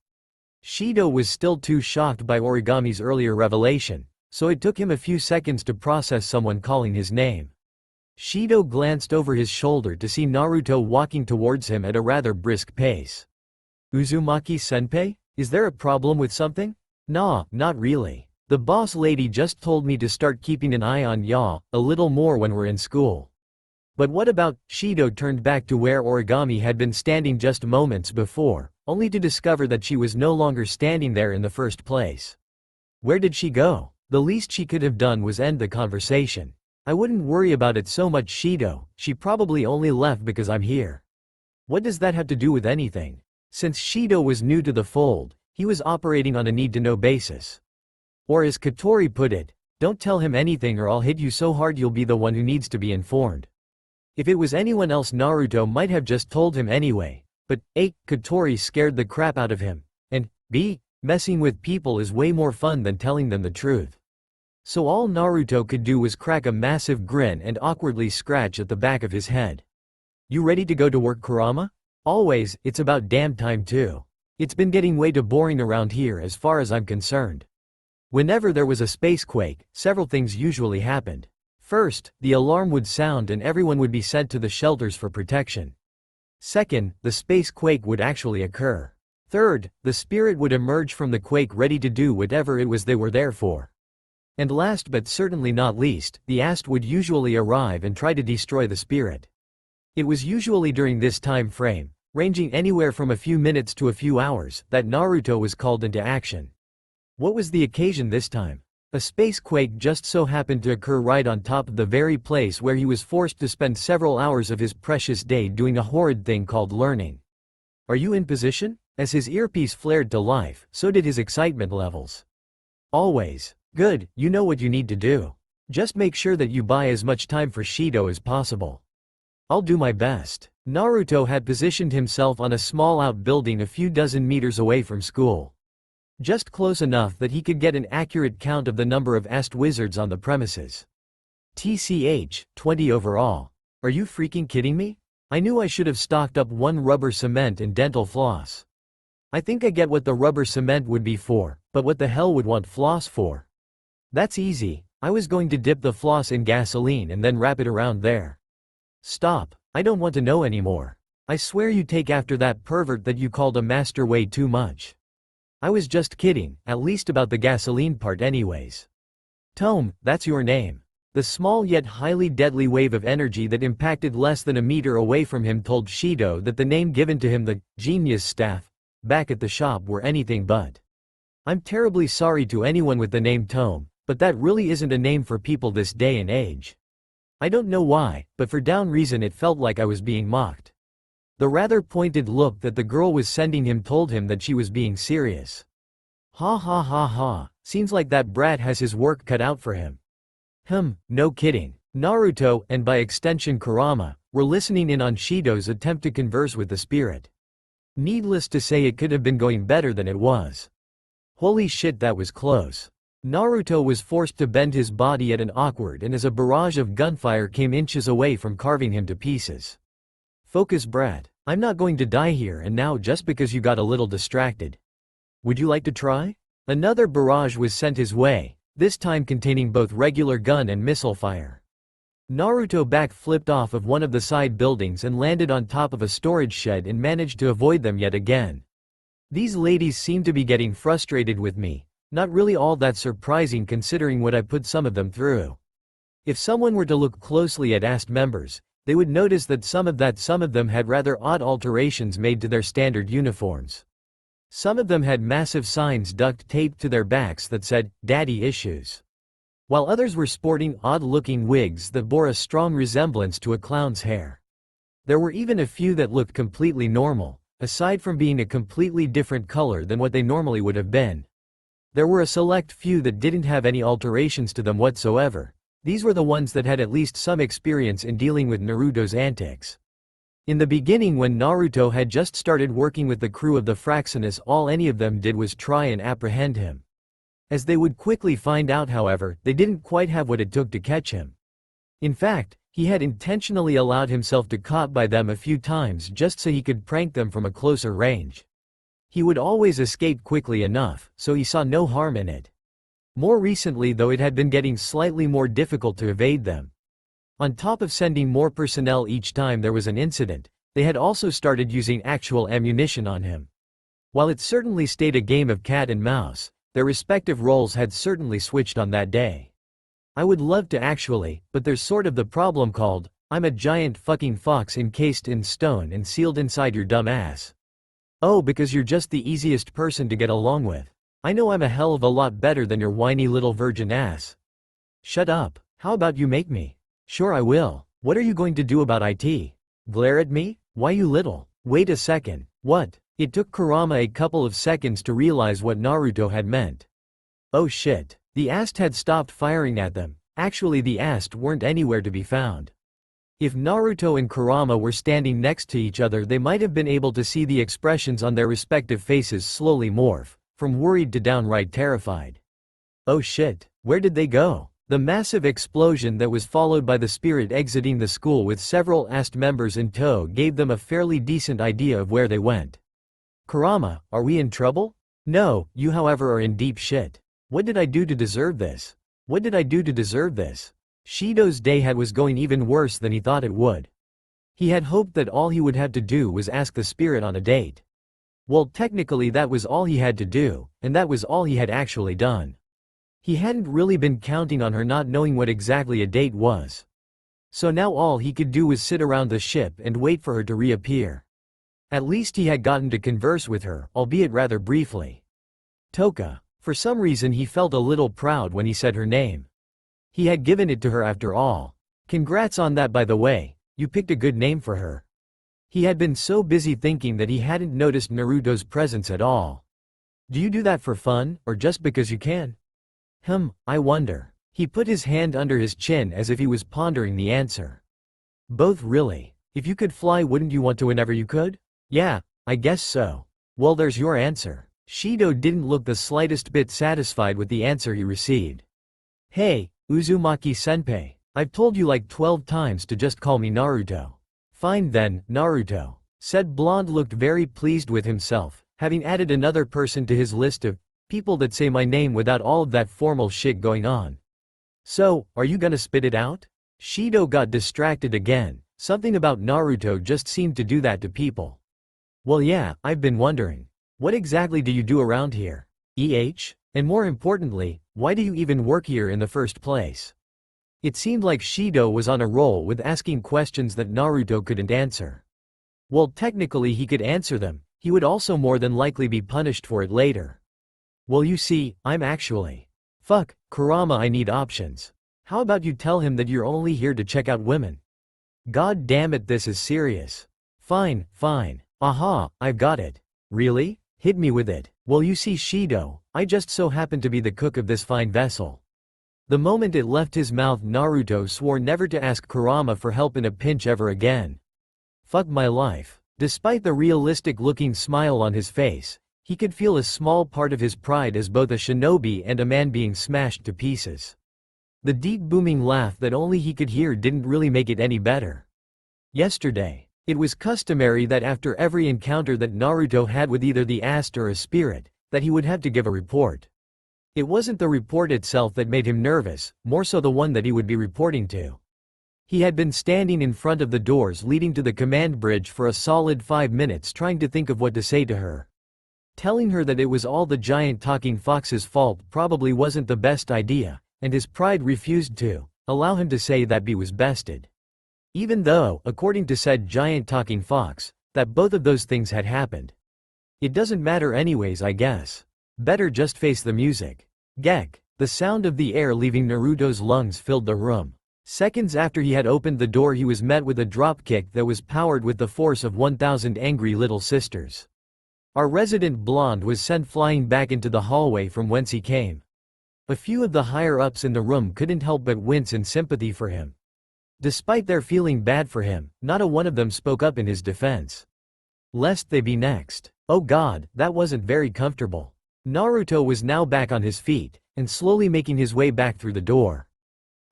Shido was still too shocked by Origami's earlier revelation, so it took him a few seconds to process someone calling his name. Shido glanced over his shoulder to see Naruto walking towards him at a rather brisk pace. Uzumaki-senpai? Is there a problem with something? Nah, not really. The boss lady just told me to start keeping an eye on ya a little more when we're in school. But what about? Shido turned back to where Origami had been standing just moments before, only to discover that she was no longer standing there in the first place. Where did she go? The least she could have done was end the conversation. I wouldn't worry about it so much, Shido. She probably only left because I'm here. What does that have to do with anything? Since Shido was new to the fold, he was operating on a need-to-know basis. Or as Katori put it, don't tell him anything or I'll hit you so hard you'll be the one who needs to be informed. If it was anyone else, Naruto might have just told him anyway, but A, Katori scared the crap out of him, and B, messing with people is way more fun than telling them the truth. So all Naruto could do was crack a massive grin and awkwardly scratch at the back of his head. You ready to go to work, Kurama? Always. It's about damn time too. It's been getting way too boring around here as far as I'm concerned. Whenever there was a space quake, several things usually happened. First, the alarm would sound and everyone would be sent to the shelters for protection. Second, the space quake would actually occur. Third, the spirit would emerge from the quake ready to do whatever it was they were there for. And last but certainly not least, the Ast would usually arrive and try to destroy the spirit. It was usually during this time frame, ranging anywhere from a few minutes to a few hours, that Naruto was called into action. What was the occasion this time? A space quake just so happened to occur right on top of the very place where he was forced to spend several hours of his precious day doing a horrid thing called learning. Are you in position? As his earpiece flared to life, so did his excitement levels. Always. Good, you know what you need to do. Just make sure that you buy as much time for Shido as possible. I'll do my best. Naruto had positioned himself on a small outbuilding a few dozen meters away from school. Just close enough that he could get an accurate count of the number of Ast wizards on the premises. TCH, 20 overall. Are you freaking kidding me? I knew I should have stocked up one rubber cement and dental floss. I think I get what the rubber cement would be for, but what the hell would want floss for? That's easy, I was going to dip the floss in gasoline and then wrap it around there. Stop, I don't want to know anymore. I swear you take after that pervert that you called a master way too much. I was just kidding, at least about the gasoline part anyways. Tome, that's your name. The small yet highly deadly wave of energy that impacted less than a meter away from him told Shido that the name given to him, the genius staff, back at the shop, were anything but. I'm terribly sorry to anyone with the name Tome, but that really isn't a name for people this day and age. I don't know why, but for some reason it felt like I was being mocked. The rather pointed look that the girl was sending him told him that she was being serious. Ha ha ha ha, seems like that brat has his work cut out for him. No kidding. Naruto, and by extension Kurama, were listening in on Shido's attempt to converse with the spirit. Needless to say, it could have been going better than it was. Holy shit, that was close. Naruto was forced to bend his body at an awkward and as a barrage of gunfire came inches away from carving him to pieces. Focus, brat. I'm not going to die here and now just because you got a little distracted. Would you like to try? Another barrage was sent his way, this time containing both regular gun and missile fire. Naruto back-flipped off of one of the side buildings and landed on top of a storage shed and managed to avoid them yet again. These ladies seem to be getting frustrated with me, not really all that surprising considering what I put some of them through. If someone were to look closely at Ast members, they would notice that some of them had rather odd alterations made to their standard uniforms. Some of them had massive signs duct taped to their backs that said, "Daddy Issues." While others were sporting odd-looking wigs that bore a strong resemblance to a clown's hair. There were even a few that looked completely normal, aside from being a completely different color than what they normally would have been. There were a select few that didn't have any alterations to them whatsoever. These were the ones that had at least some experience in dealing with Naruto's antics. In the beginning, when Naruto had just started working with the crew of the Fraxinus, all any of them did was try and apprehend him. As they would quickly find out, however, they didn't quite have what it took to catch him. In fact, he had intentionally allowed himself to caught by them a few times just so he could prank them from a closer range. He would always escape quickly enough, so he saw no harm in it. More recently though, it had been getting slightly more difficult to evade them. On top of sending more personnel each time there was an incident, they had also started using actual ammunition on him. While it certainly stayed a game of cat and mouse, their respective roles had certainly switched on that day. I would love to actually, but there's sort of the problem called, I'm a giant fucking fox encased in stone and sealed inside your dumb ass. Oh, because you're just the easiest person to get along with. I know I'm a hell of a lot better than your whiny little virgin ass. Shut up, how about you make me? Sure I will. What are you going to do about it? Glare at me? Why you little? Wait a second, what? It took Kurama a couple of seconds to realize what Naruto had meant. Oh shit. The Ast had stopped firing at them. Actually, the Ast weren't anywhere to be found. If Naruto and Kurama were standing next to each other, they might have been able to see the expressions on their respective faces slowly morph, from worried to downright terrified. Oh shit, where did they go? The massive explosion that was followed by the spirit exiting the school with several Ast members in tow gave them a fairly decent idea of where they went. Kurama, are we in trouble? No, you however are in deep shit. What did I do to deserve this? What did I do to deserve this? Shido's day was going even worse than he thought it would. He had hoped that all he would have to do was ask the spirit on a date. Well, technically that was all he had to do, and that was all he had actually done. He hadn't really been counting on her not knowing what exactly a date was. So now all he could do was sit around the ship and wait for her to reappear. At least he had gotten to converse with her, albeit rather briefly. Toka. For some reason he felt a little proud when he said her name. He had given it to her after all. Congrats on that, by the way, you picked a good name for her. He had been so busy thinking that he hadn't noticed Naruto's presence at all. Do you do that for fun, or just because you can? I wonder. He put his hand under his chin as if he was pondering the answer. Both, really. If you could fly, wouldn't you want to whenever you could? Yeah, I guess so. Well, there's your answer. Shido didn't look the slightest bit satisfied with the answer he received. Hey, Uzumaki-senpai, I've told you like 12 times to just call me Naruto. Fine then, Naruto. Said Blonde looked very pleased with himself, having added another person to his list of people that say my name without all of that formal shit going on. So, are you gonna spit it out? Shido got distracted again. Something about Naruto just seemed to do that to people. Well, yeah, I've been wondering. What exactly do you do around here? And more importantly, why do you even work here in the first place? It seemed like Shido was on a roll with asking questions that Naruto couldn't answer. Well, technically he could answer them, he would also more than likely be punished for it later. Well, you see, I'm actually. Fuck, Kurama, I need options. How about you tell him that you're only here to check out women? God damn it, this is serious. Fine. Aha, I've got it. Really? Hit me with it. Well, you see, Shido, I just so happen to be the cook of this fine vessel. The moment it left his mouth, Naruto swore never to ask Kurama for help in a pinch ever again. Fuck my life. Despite the realistic-looking smile on his face, he could feel a small part of his pride as both a shinobi and a man being smashed to pieces. The deep booming laugh that only he could hear didn't really make it any better. Yesterday, it was customary that after every encounter that Naruto had with either the Ast or a spirit, that he would have to give a report. It wasn't the report itself that made him nervous, more so the one that he would be reporting to. He had been standing in front of the doors leading to the command bridge for a solid 5 minutes trying to think of what to say to her. Telling her that it was all the giant talking fox's fault probably wasn't the best idea, and his pride refused to allow him to say that B was bested. Even though, according to said giant talking fox, that both of those things had happened. It doesn't matter anyways, I guess. Better just face the music. Gek. The sound of the air leaving Naruto's lungs filled the room. Seconds after he had opened the door, he was met with a dropkick that was powered with the force of 1,000 angry little sisters. Our resident blonde was sent flying back into the hallway from whence he came. A few of the higher-ups in the room couldn't help but wince in sympathy for him. Despite their feeling bad for him, not a one of them spoke up in his defense. Lest they be next. Oh god, that wasn't very comfortable. Naruto was now back on his feet, and slowly making his way back through the door.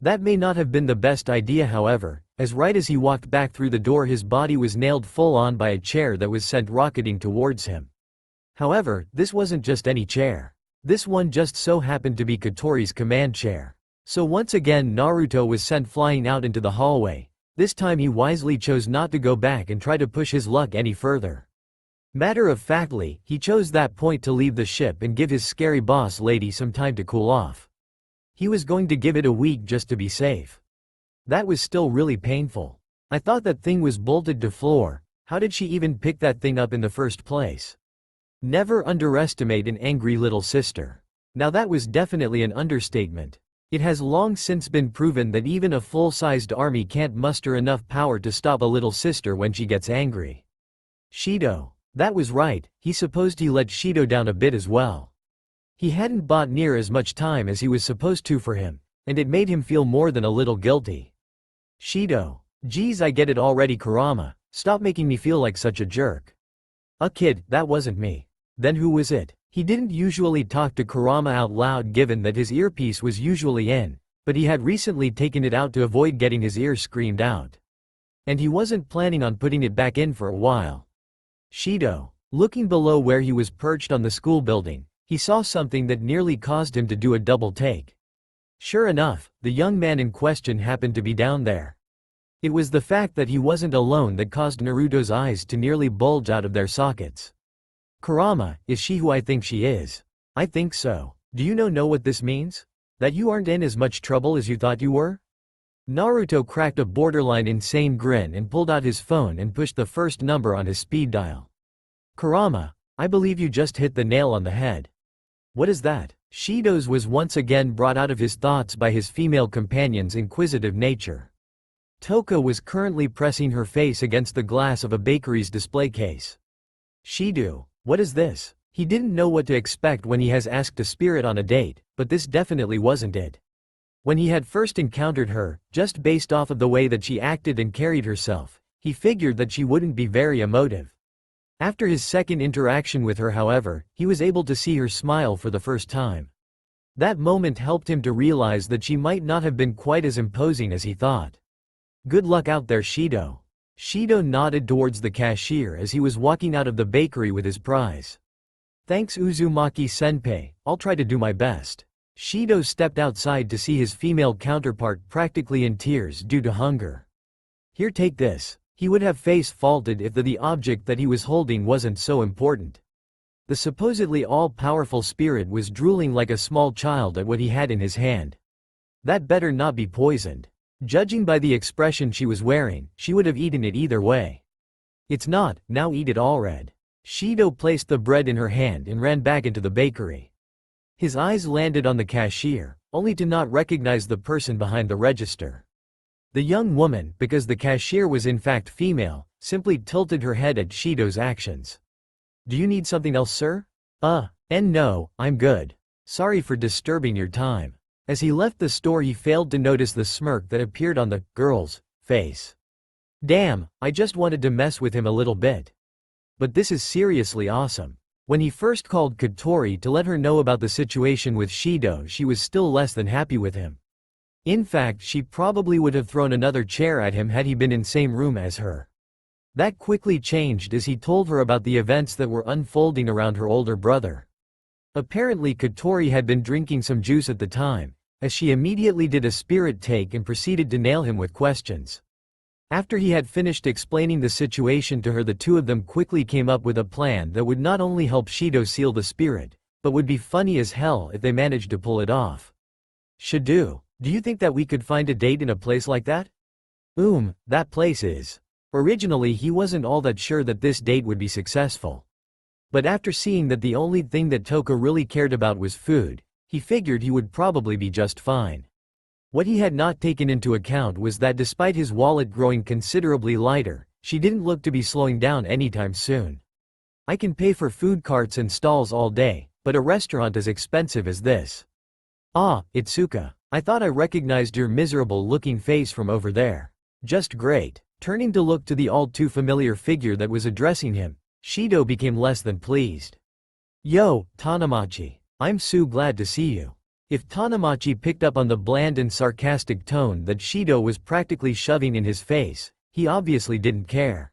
That may not have been the best idea, however, as right as he walked back through the door his body was nailed full on by a chair that was sent rocketing towards him. However, this wasn't just any chair. This one just so happened to be Kotori's command chair. So once again Naruto was sent flying out into the hallway. This time he wisely chose not to go back and try to push his luck any further. Matter-of-factly, he chose that point to leave the ship and give his scary boss lady some time to cool off. He was going to give it a week just to be safe. That was still really painful. I thought that thing was bolted to floor. How did she even pick that thing up in the first place? Never underestimate an angry little sister. Now that was definitely an understatement. It has long since been proven that even a full-sized army can't muster enough power to stop a little sister when she gets angry. Shido. That was right, he supposed he let Shido down a bit as well. He hadn't bought near as much time as he was supposed to for him, and it made him feel more than a little guilty. Shido. Geez, I get it already, Kurama. Stop making me feel like such a jerk. Kid, that wasn't me. Then who was it? He didn't usually talk to Kurama out loud given that his earpiece was usually in, but he had recently taken it out to avoid getting his ears screamed out. And he wasn't planning on putting it back in for a while. Shido. Looking below where he was perched on the school building, he saw something that nearly caused him to do a double take. Sure enough, the young man in question happened to be down there. It was the fact that he wasn't alone that caused Naruto's eyes to nearly bulge out of their sockets. Kurama, is she who I think she is? I think so. Do you know what this means? That you aren't in as much trouble as you thought you were? Naruto cracked a borderline insane grin and pulled out his phone and pushed the first number on his speed dial. Kurama, I believe you just hit the nail on the head. What is that? Shido's was once again brought out of his thoughts by his female companion's inquisitive nature. Toka was currently pressing her face against the glass of a bakery's display case. Shido, what is this? He didn't know what to expect when he has asked a spirit on a date, but this definitely wasn't it. When he had first encountered her, just based off of the way that she acted and carried herself, he figured that she wouldn't be very emotive. After his second interaction with her, however, he was able to see her smile for the first time. That moment helped him to realize that she might not have been quite as imposing as he thought. Good luck out there, Shido. Shido nodded towards the cashier as he was walking out of the bakery with his prize. Thanks Uzumaki-senpai, I'll try to do my best. Shido stepped outside to see his female counterpart practically in tears due to hunger. Here, take this. He would have face faulted if the object that he was holding wasn't so important. The supposedly all-powerful spirit was drooling like a small child at what he had in his hand. That better not be poisoned. Judging by the expression she was wearing, she would have eaten it either way. It's not, now eat it already. Shido placed the bread in her hand and ran back into the bakery. His eyes landed on the cashier, only to not recognize the person behind the register. The young woman, because the cashier was in fact female, simply tilted her head at Shido's actions. Do you need something else, sir? No, I'm good. Sorry for disturbing your time. As he left the store, he failed to notice the smirk that appeared on the girl's face. Damn, I just wanted to mess with him a little bit. But this is seriously awesome. When he first called Katori to let her know about the situation with Shido, she was still less than happy with him. In fact, she probably would have thrown another chair at him had he been in the same room as her. That quickly changed as he told her about the events that were unfolding around her older brother. Apparently Katori had been drinking some juice at the time, as she immediately did a spirit take and proceeded to nail him with questions. After he had finished explaining the situation to her, the two of them quickly came up with a plan that would not only help Shido seal the spirit, but would be funny as hell if they managed to pull it off. Shido, do you think that we could find a date in a place like that? That place is. Originally he wasn't all that sure that this date would be successful. But after seeing that the only thing that Toka really cared about was food, he figured he would probably be just fine. What he had not taken into account was that despite his wallet growing considerably lighter, she didn't look to be slowing down anytime soon. I can pay for food carts and stalls all day, but a restaurant as expensive as this. Itsuka. I thought I recognized your miserable-looking face from over there. Just great. Turning to look to the all-too-familiar figure that was addressing him, Shido became less than pleased. Yo, Tanamachi. I'm so glad to see you. If Tanamachi picked up on the bland and sarcastic tone that Shido was practically shoving in his face, he obviously didn't care.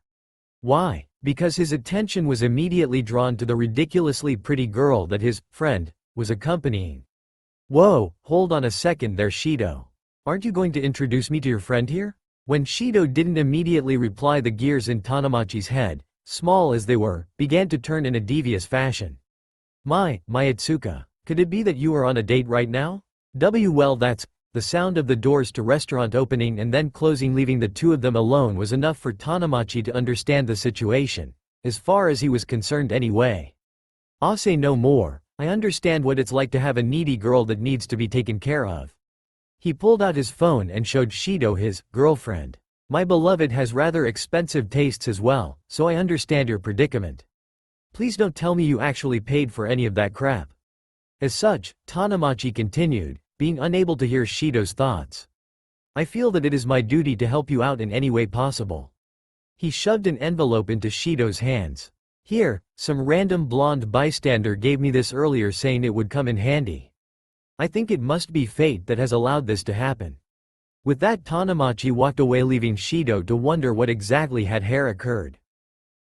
Why? Because his attention was immediately drawn to the ridiculously pretty girl that his friend was accompanying. Whoa, hold on a second there, Shido. Aren't you going to introduce me to your friend here? When Shido didn't immediately reply, the gears in Tanamachi's head, small as they were, began to turn in a devious fashion. My Itsuka, could it be that you are on a date right now? Well, that's. The sound of the doors to restaurant opening and then closing, leaving the two of them alone, was enough for Tanamachi to understand the situation, as far as he was concerned anyway. I'll say no more. I understand what it's like to have a needy girl that needs to be taken care of. He pulled out his phone and showed Shido his girlfriend. My beloved has rather expensive tastes as well, so I understand your predicament. Please don't tell me you actually paid for any of that crap. As such, Tanamachi continued, being unable to hear Shido's thoughts. I feel that it is my duty to help you out in any way possible. He shoved an envelope into Shido's hands. Here, some random blonde bystander gave me this earlier, saying it would come in handy. I think it must be fate that has allowed this to happen. With that, Tanamachi walked away, leaving Shido to wonder what exactly had occurred.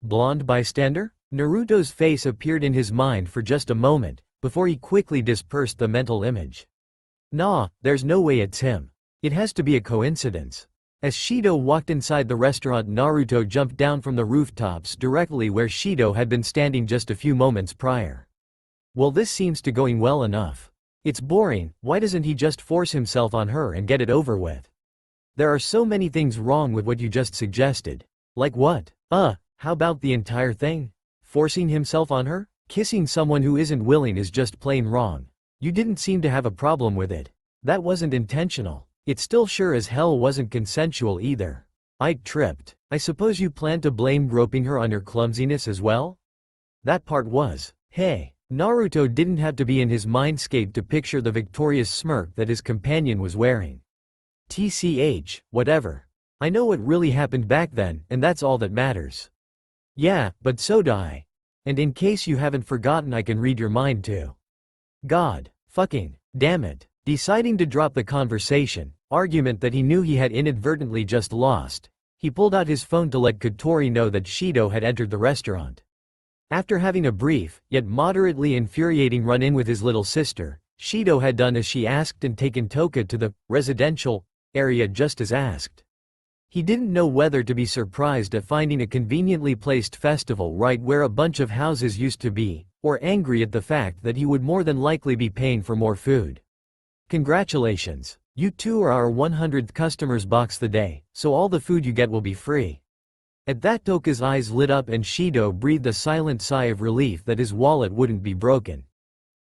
Blonde bystander? Naruto's face appeared in his mind for just a moment, before he quickly dispersed the mental image. Nah, there's no way it's him. It has to be a coincidence. As Shido walked inside the restaurant, Naruto jumped down from the rooftops directly where Shido had been standing just a few moments prior. Well, this seems to going well enough. It's boring, why doesn't he just force himself on her and get it over with? There are so many things wrong with what you just suggested. Like what? How about the entire thing? Forcing himself on her? Kissing someone who isn't willing is just plain wrong. You didn't seem to have a problem with it. That wasn't intentional. It still sure as hell wasn't consensual either. I tripped. I suppose you plan to blame groping her on your clumsiness as well? That part was. Hey. Naruto didn't have to be in his mindscape to picture the victorious smirk that his companion was wearing. TCH, whatever. I know what really happened back then, and that's all that matters. Yeah, but so do I. And in case you haven't forgotten, I can read your mind too. God. Fucking. Damn it. Deciding to drop the conversation, argument that he knew he had inadvertently just lost, he pulled out his phone to let Kotori know that Shido had entered the restaurant. After having a brief, yet moderately infuriating run-in with his little sister, Shido had done as she asked and taken Toka to the residential area just as asked. He didn't know whether to be surprised at finding a conveniently placed festival right where a bunch of houses used to be, or angry at the fact that he would more than likely be paying for more food. Congratulations, you two are our 100th customers box the day, so all the food you get will be free. At that, Toka's eyes lit up and Shido breathed a silent sigh of relief that his wallet wouldn't be broken.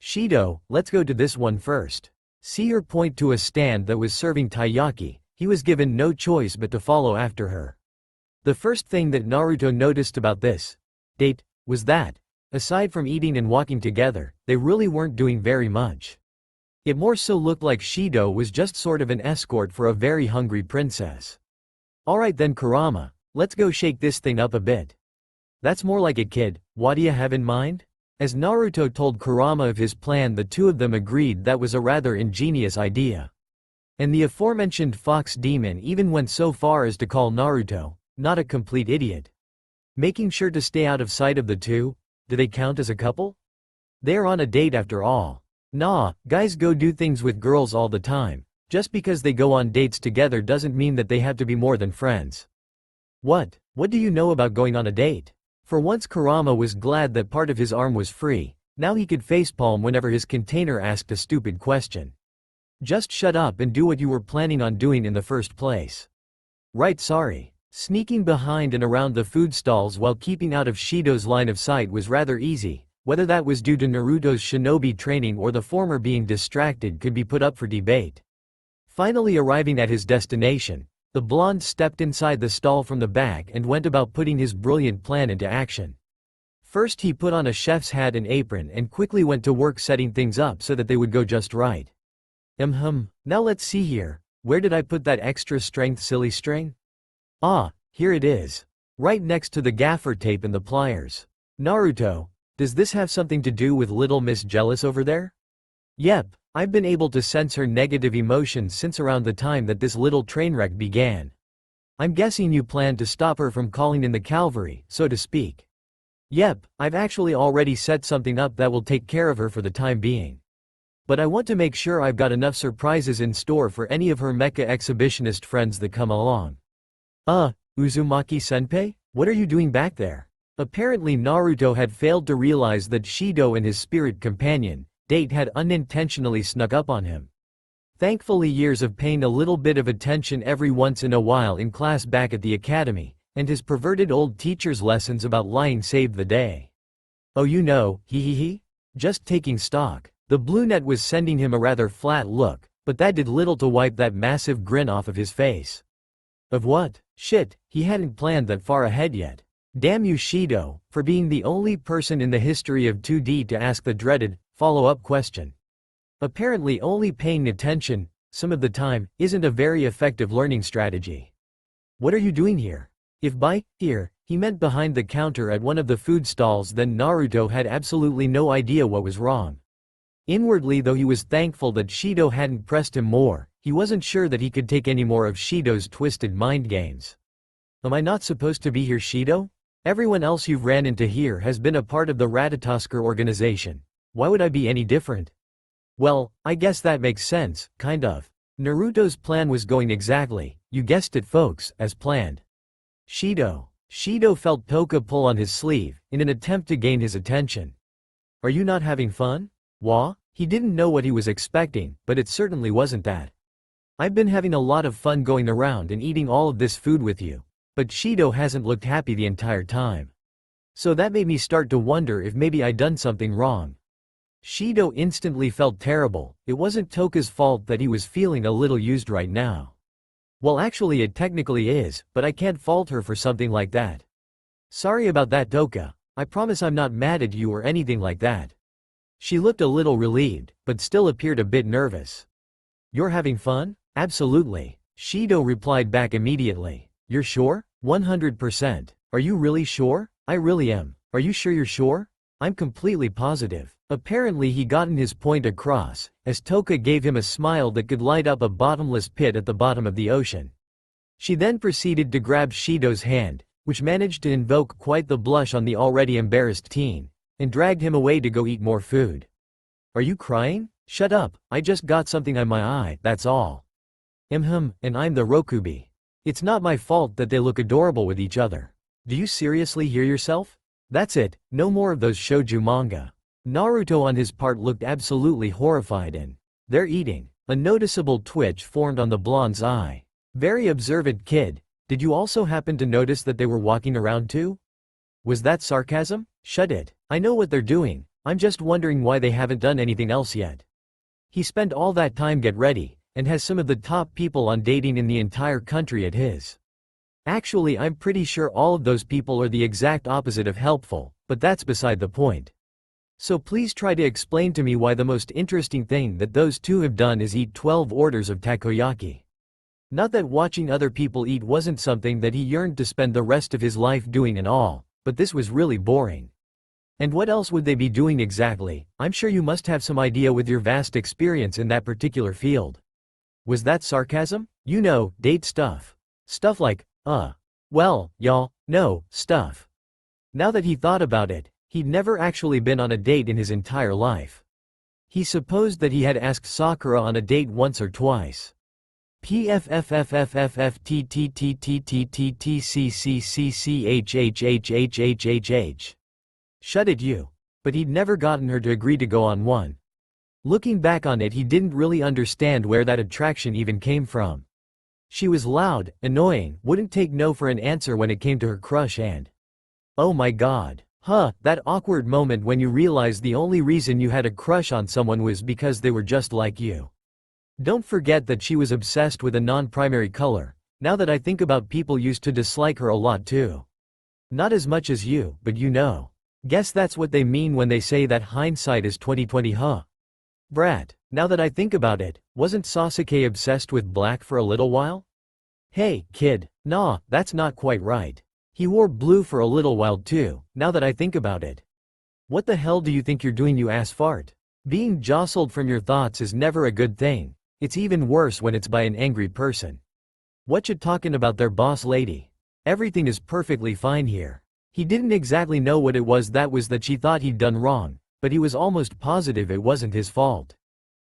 Shido, let's go to this one first. See her point to a stand that was serving taiyaki. He was given no choice but to follow after her. The first thing that Naruto noticed about this date was that, aside from eating and walking together, they really weren't doing very much. It more so looked like Shido was just sort of an escort for a very hungry princess. Alright then Kurama, let's go shake this thing up a bit. That's more like it, kid. What do you have in mind? As Naruto told Kurama of his plan, the two of them agreed that was a rather ingenious idea. And the aforementioned fox demon even went so far as to call Naruto not a complete idiot. Making sure to stay out of sight of the two, do they count as a couple? They're on a date after all. Nah, guys go do things with girls all the time. Just because they go on dates together doesn't mean that they have to be more than friends. What do you know about going on a date? For once Kurama was glad that part of his arm was free. Now he could facepalm whenever his container asked a stupid question. Just shut up and do what you were planning on doing in the first place. Right, sorry. Sneaking behind and around the food stalls while keeping out of Shido's line of sight was rather easy. Whether that was due to Naruto's shinobi training or the former being distracted could be put up for debate. Finally arriving at his destination, the blonde stepped inside the stall from the back and went about putting his brilliant plan into action. First he put on a chef's hat and apron and quickly went to work setting things up so that they would go just right. Now let's see here, where did I put that extra strength silly string? Ah, here it is. Right next to the gaffer tape and the pliers. Naruto, does this have something to do with little Miss Jealous over there? Yep. I've been able to sense her negative emotions since around the time that this little train wreck began. I'm guessing you plan to stop her from calling in the cavalry, so to speak. Yep, I've actually already set something up that will take care of her for the time being. But I want to make sure I've got enough surprises in store for any of her mecha exhibitionist friends that come along. Uzumaki-senpai? What are you doing back there? Apparently Naruto had failed to realize that Shido and his spirit companion, Date, had unintentionally snuck up on him. Thankfully years of paying a little bit of attention every once in a while in class back at the academy, and his perverted old teacher's lessons about lying saved the day. Oh you know, just taking stock. The blue net was sending him a rather flat look, but that did little to wipe that massive grin off of his face. Of what? Shit, he hadn't planned that far ahead yet. Damn you Shido, for being the only person in the history of 2D to ask the dreaded follow-up question. Apparently only paying attention, some of the time, isn't a very effective learning strategy. What are you doing here? If by here, he meant behind the counter at one of the food stalls, then Naruto had absolutely no idea what was wrong. Inwardly though he was thankful that Shido hadn't pressed him more, he wasn't sure that he could take any more of Shido's twisted mind games. Am I not supposed to be here, Shido? Everyone else you've ran into here has been a part of the Ratatosker organization. Why would I be any different? Well, I guess that makes sense, kind of. Naruto's plan was going exactly, you guessed it folks, as planned. Shido felt Toka pull on his sleeve, in an attempt to gain his attention. Are you not having fun? Wah? He didn't know what he was expecting, but it certainly wasn't that. I've been having a lot of fun going around and eating all of this food with you. But Shido hasn't looked happy the entire time. So that made me start to wonder if maybe I'd done something wrong. Shido instantly felt terrible. It wasn't Toka's fault that he was feeling a little used right now. Well, actually it technically is, but I can't fault her for something like that. Sorry about that, Toka. I promise I'm not mad at you or anything like that. She looked a little relieved, but still appeared a bit nervous. You're having fun? Absolutely. Shido replied back immediately. You're sure? 100%. Are you really sure? I really am. Are you sure you're sure? I'm completely positive. Apparently he gotten his point across, as Toka gave him a smile that could light up a bottomless pit at the bottom of the ocean. She then proceeded to grab Shido's hand, which managed to invoke quite the blush on the already embarrassed teen, and dragged him away to go eat more food. Are you crying? Shut up, I just got something on my eye, that's all. And I'm the Rokubi. It's not my fault that they look adorable with each other. Do you seriously hear yourself? That's it, no more of those shoujo manga. Naruto on his part looked absolutely horrified and, they're eating. A noticeable twitch formed on the blonde's eye. Very observant kid, did you also happen to notice that they were walking around too? Was that sarcasm? Shut it, I know what they're doing, I'm just wondering why they haven't done anything else yet. He spent all that time get ready, and has some of the top people on dating in the entire country at his. Actually I'm pretty sure all of those people are the exact opposite of helpful, but that's beside the point. So please try to explain to me why the most interesting thing that those two have done is eat 12 orders of takoyaki. Not that watching other people eat wasn't something that he yearned to spend the rest of his life doing and all, but this was really boring. And what else would they be doing exactly? I'm sure you must have some idea with your vast experience in that particular field. Was that sarcasm? You know, date stuff. Stuff like, well, y'all, no, stuff. Now that he thought about it, he'd never actually been on a date in his entire life. He supposed that he had asked Sakura on a date once or twice. PFFFFFFTTTTTTTCCCCHHHHHHHH. Shut it you. But he'd never gotten her to agree to go on one. Looking back on it, he didn't really understand where that attraction even came from. She was loud, annoying, wouldn't take no for an answer when it came to her crush and… oh my god. That awkward moment when you realize the only reason you had a crush on someone was because they were just like you. Don't forget that she was obsessed with a non-primary color. Now that I think about, people used to dislike her a lot too. Not as much as you, but you know. Guess that's what they mean when they say that hindsight is 20/20, huh? Brat, now that I think about it, wasn't Sasuke obsessed with black for a little while? Hey, kid, nah, that's not quite right. He wore blue for a little while too, now that I think about it. What the hell do you think you're doing, you ass fart? Being jostled from your thoughts is never a good thing. It's even worse when it's by an angry person. What you talking about there, boss lady? Everything is perfectly fine here. He didn't exactly know what it was that she thought he'd done wrong, but he was almost positive it wasn't his fault.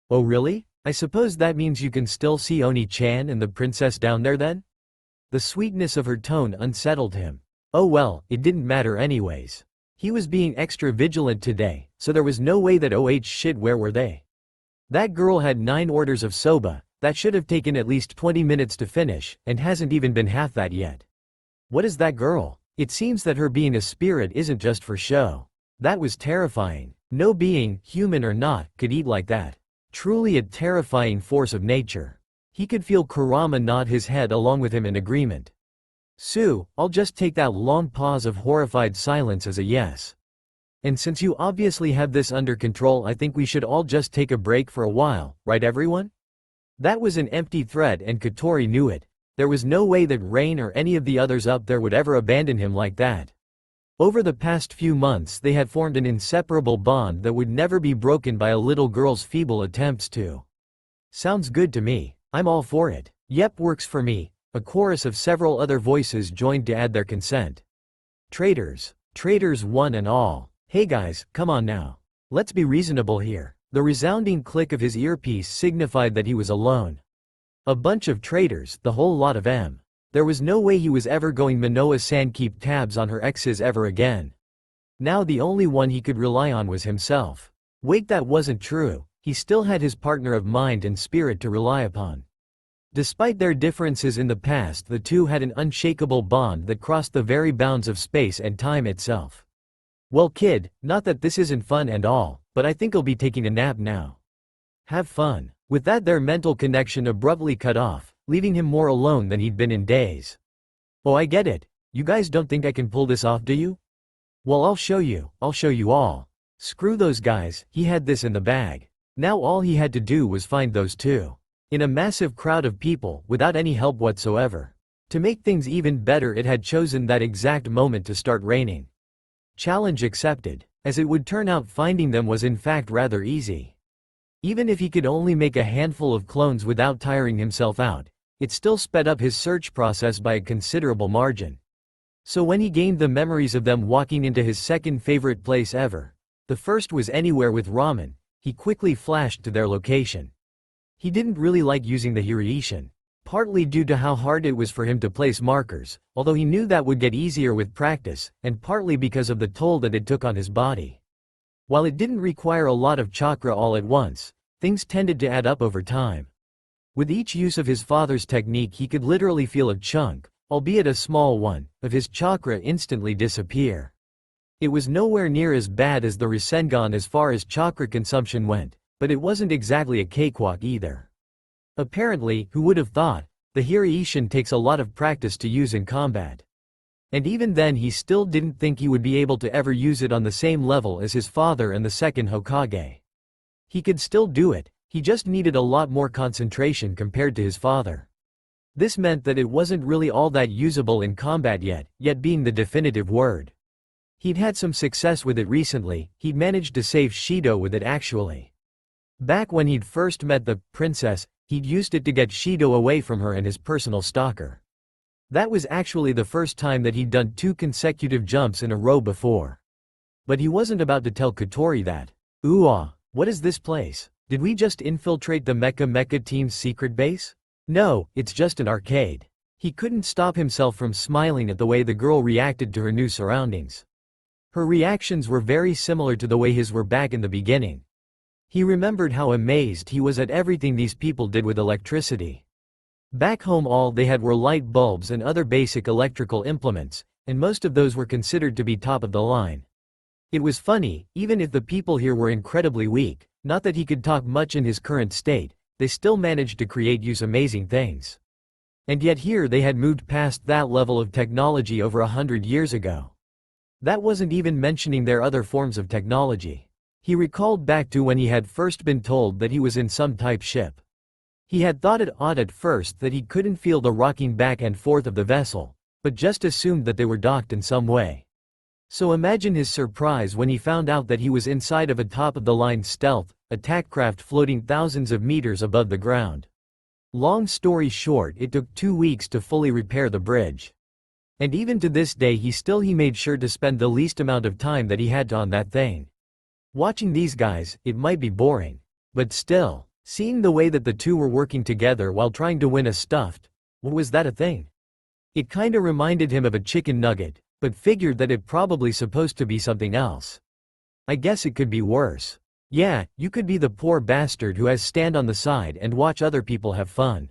Oh really? I suppose that means you can still see Oni-chan and the princess down there then? The sweetness of her tone unsettled him. Oh well, it didn't matter anyways. He was being extra vigilant today, so there was no way that shit, where were they? That girl had 9 orders of soba, that should have taken at least 20 minutes to finish, and hasn't even been half that yet. What is that girl? It seems that her being a spirit isn't just for show. That was terrifying. No being, human or not, could eat like that. Truly a terrifying force of nature. He could feel Kurama nod his head along with him in agreement. Sue, I'll just take that long pause of horrified silence as a yes. And since you obviously have this under control, I think we should all just take a break for a while, right everyone? That was an empty threat and Kotori knew it. There was no way that Rain or any of the others up there would ever abandon him like that. Over the past few months they had formed an inseparable bond that would never be broken by a little girl's feeble attempts to. Sounds good to me. I'm all for it. Yep, works for me. A chorus of several other voices joined to add their consent. Traitors. Traitors one and all. Hey guys, come on now. Let's be reasonable here. The resounding click of his earpiece signified that he was alone. A bunch of traitors, the whole lot of them. There was no way he was ever going Manoa-san keep tabs on her exes ever again. Now the only one he could rely on was himself. Wait, that wasn't true. He still had his partner of mind and spirit to rely upon. Despite their differences in the past, the two had an unshakable bond that crossed the very bounds of space and time itself. Well kid, not that this isn't fun and all, but I think I'll be taking a nap now. Have fun. With that their mental connection abruptly cut off, leaving him more alone than he'd been in days. Oh I get it. You guys don't think I can pull this off do you? Well I'll show you all. Screw those guys, he had this in the bag. Now all he had to do was find those two. In a massive crowd of people, without any help whatsoever. To make things even better it had chosen that exact moment to start raining. Challenge accepted, as it would turn out finding them was in fact rather easy. Even if he could only make a handful of clones without tiring himself out, it still sped up his search process by a considerable margin. So when he gained the memories of them walking into his second favorite place ever, the first was anywhere with ramen, he quickly flashed to their location. He didn't really like using the Hiraishin, partly due to how hard it was for him to place markers, although he knew that would get easier with practice, and partly because of the toll that it took on his body. While it didn't require a lot of chakra all at once, things tended to add up over time. With each use of his father's technique he could literally feel a chunk, albeit a small one, of his chakra instantly disappear. It was nowhere near as bad as the Rasengan as far as chakra consumption went, but it wasn't exactly a cakewalk either. Apparently, who would have thought, the Hiraishin takes a lot of practice to use in combat. And even then he still didn't think he would be able to ever use it on the same level as his father and the second Hokage. He could still do it, he just needed a lot more concentration compared to his father. This meant that it wasn't really all that usable in combat yet being the definitive word. He'd had some success with it recently, he'd managed to save Shido with it actually. Back when he'd first met the princess, he'd used it to get Shido away from her and his personal stalker. That was actually the first time that he'd done 2 consecutive jumps in a row before. But he wasn't about to tell Kotori that. Ooh ah, what is this place? Did we just infiltrate the Mecha team's secret base? No, it's just an arcade. He couldn't stop himself from smiling at the way the girl reacted to her new surroundings. Her reactions were very similar to the way his were back in the beginning. He remembered how amazed he was at everything these people did with electricity. Back home all they had were light bulbs and other basic electrical implements, and most of those were considered to be top of the line. It was funny, even if the people here were incredibly weak, not that he could talk much in his current state, they still managed to use amazing things. And yet here they had moved past that level of technology over 100 years ago. That wasn't even mentioning their other forms of technology. He recalled back to when he had first been told that he was in some type ship. He had thought it odd at first that he couldn't feel the rocking back and forth of the vessel, but just assumed that they were docked in some way. So imagine his surprise when he found out that he was inside of a top-of-the-line stealth attack craft floating thousands of meters above the ground. Long story short, it took 2 weeks to fully repair the bridge. And even to this day he made sure to spend the least amount of time that he had to on that thing. Watching these guys, it might be boring. But still, seeing the way that the two were working together while trying to win a stuffed, what was that a thing? It kinda reminded him of a chicken nugget, but figured that it probably supposed to be something else. I guess it could be worse. Yeah, you could be the poor bastard who has stand on the side and watch other people have fun.